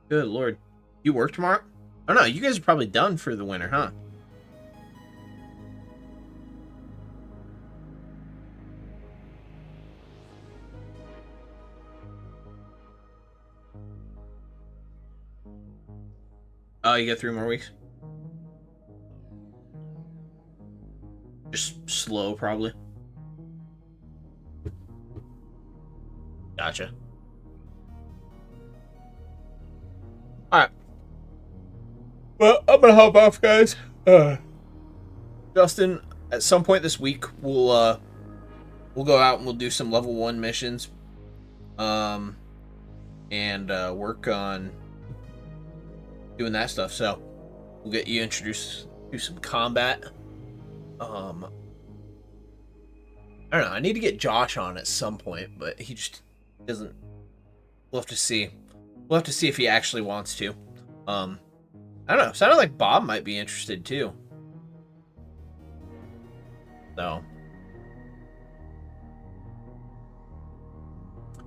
Good lord. You work tomorrow? Oh no, you guys are probably done for the winter, huh? Oh, you got 3 more weeks? Just slow, probably. Gotcha. Alright. Well, I'm gonna hop off, guys. Justin, at some point this week, we'll go out and we'll do some level 1 missions. And work on doing that stuff. So we'll get you introduced to some combat. I don't know. I need to get Josh on at some point, but he just doesn't. We'll have to see. We'll have to see if he actually wants to. I don't know. Sounded like Bob might be interested too. So.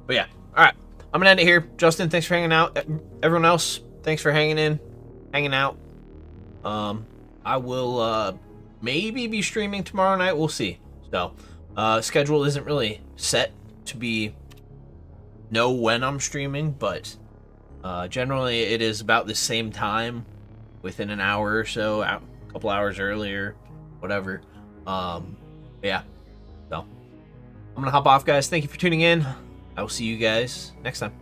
But yeah. All right. I'm gonna end it here. Justin, thanks for hanging out. Everyone else, thanks for hanging out. I will maybe be streaming tomorrow night. We'll see. So, schedule isn't really set to know when I'm streaming, but generally it is about the same time, within an hour or so, a couple hours earlier, whatever. Yeah. So, I'm gonna hop off, guys. Thank you for tuning in. I will see you guys next time.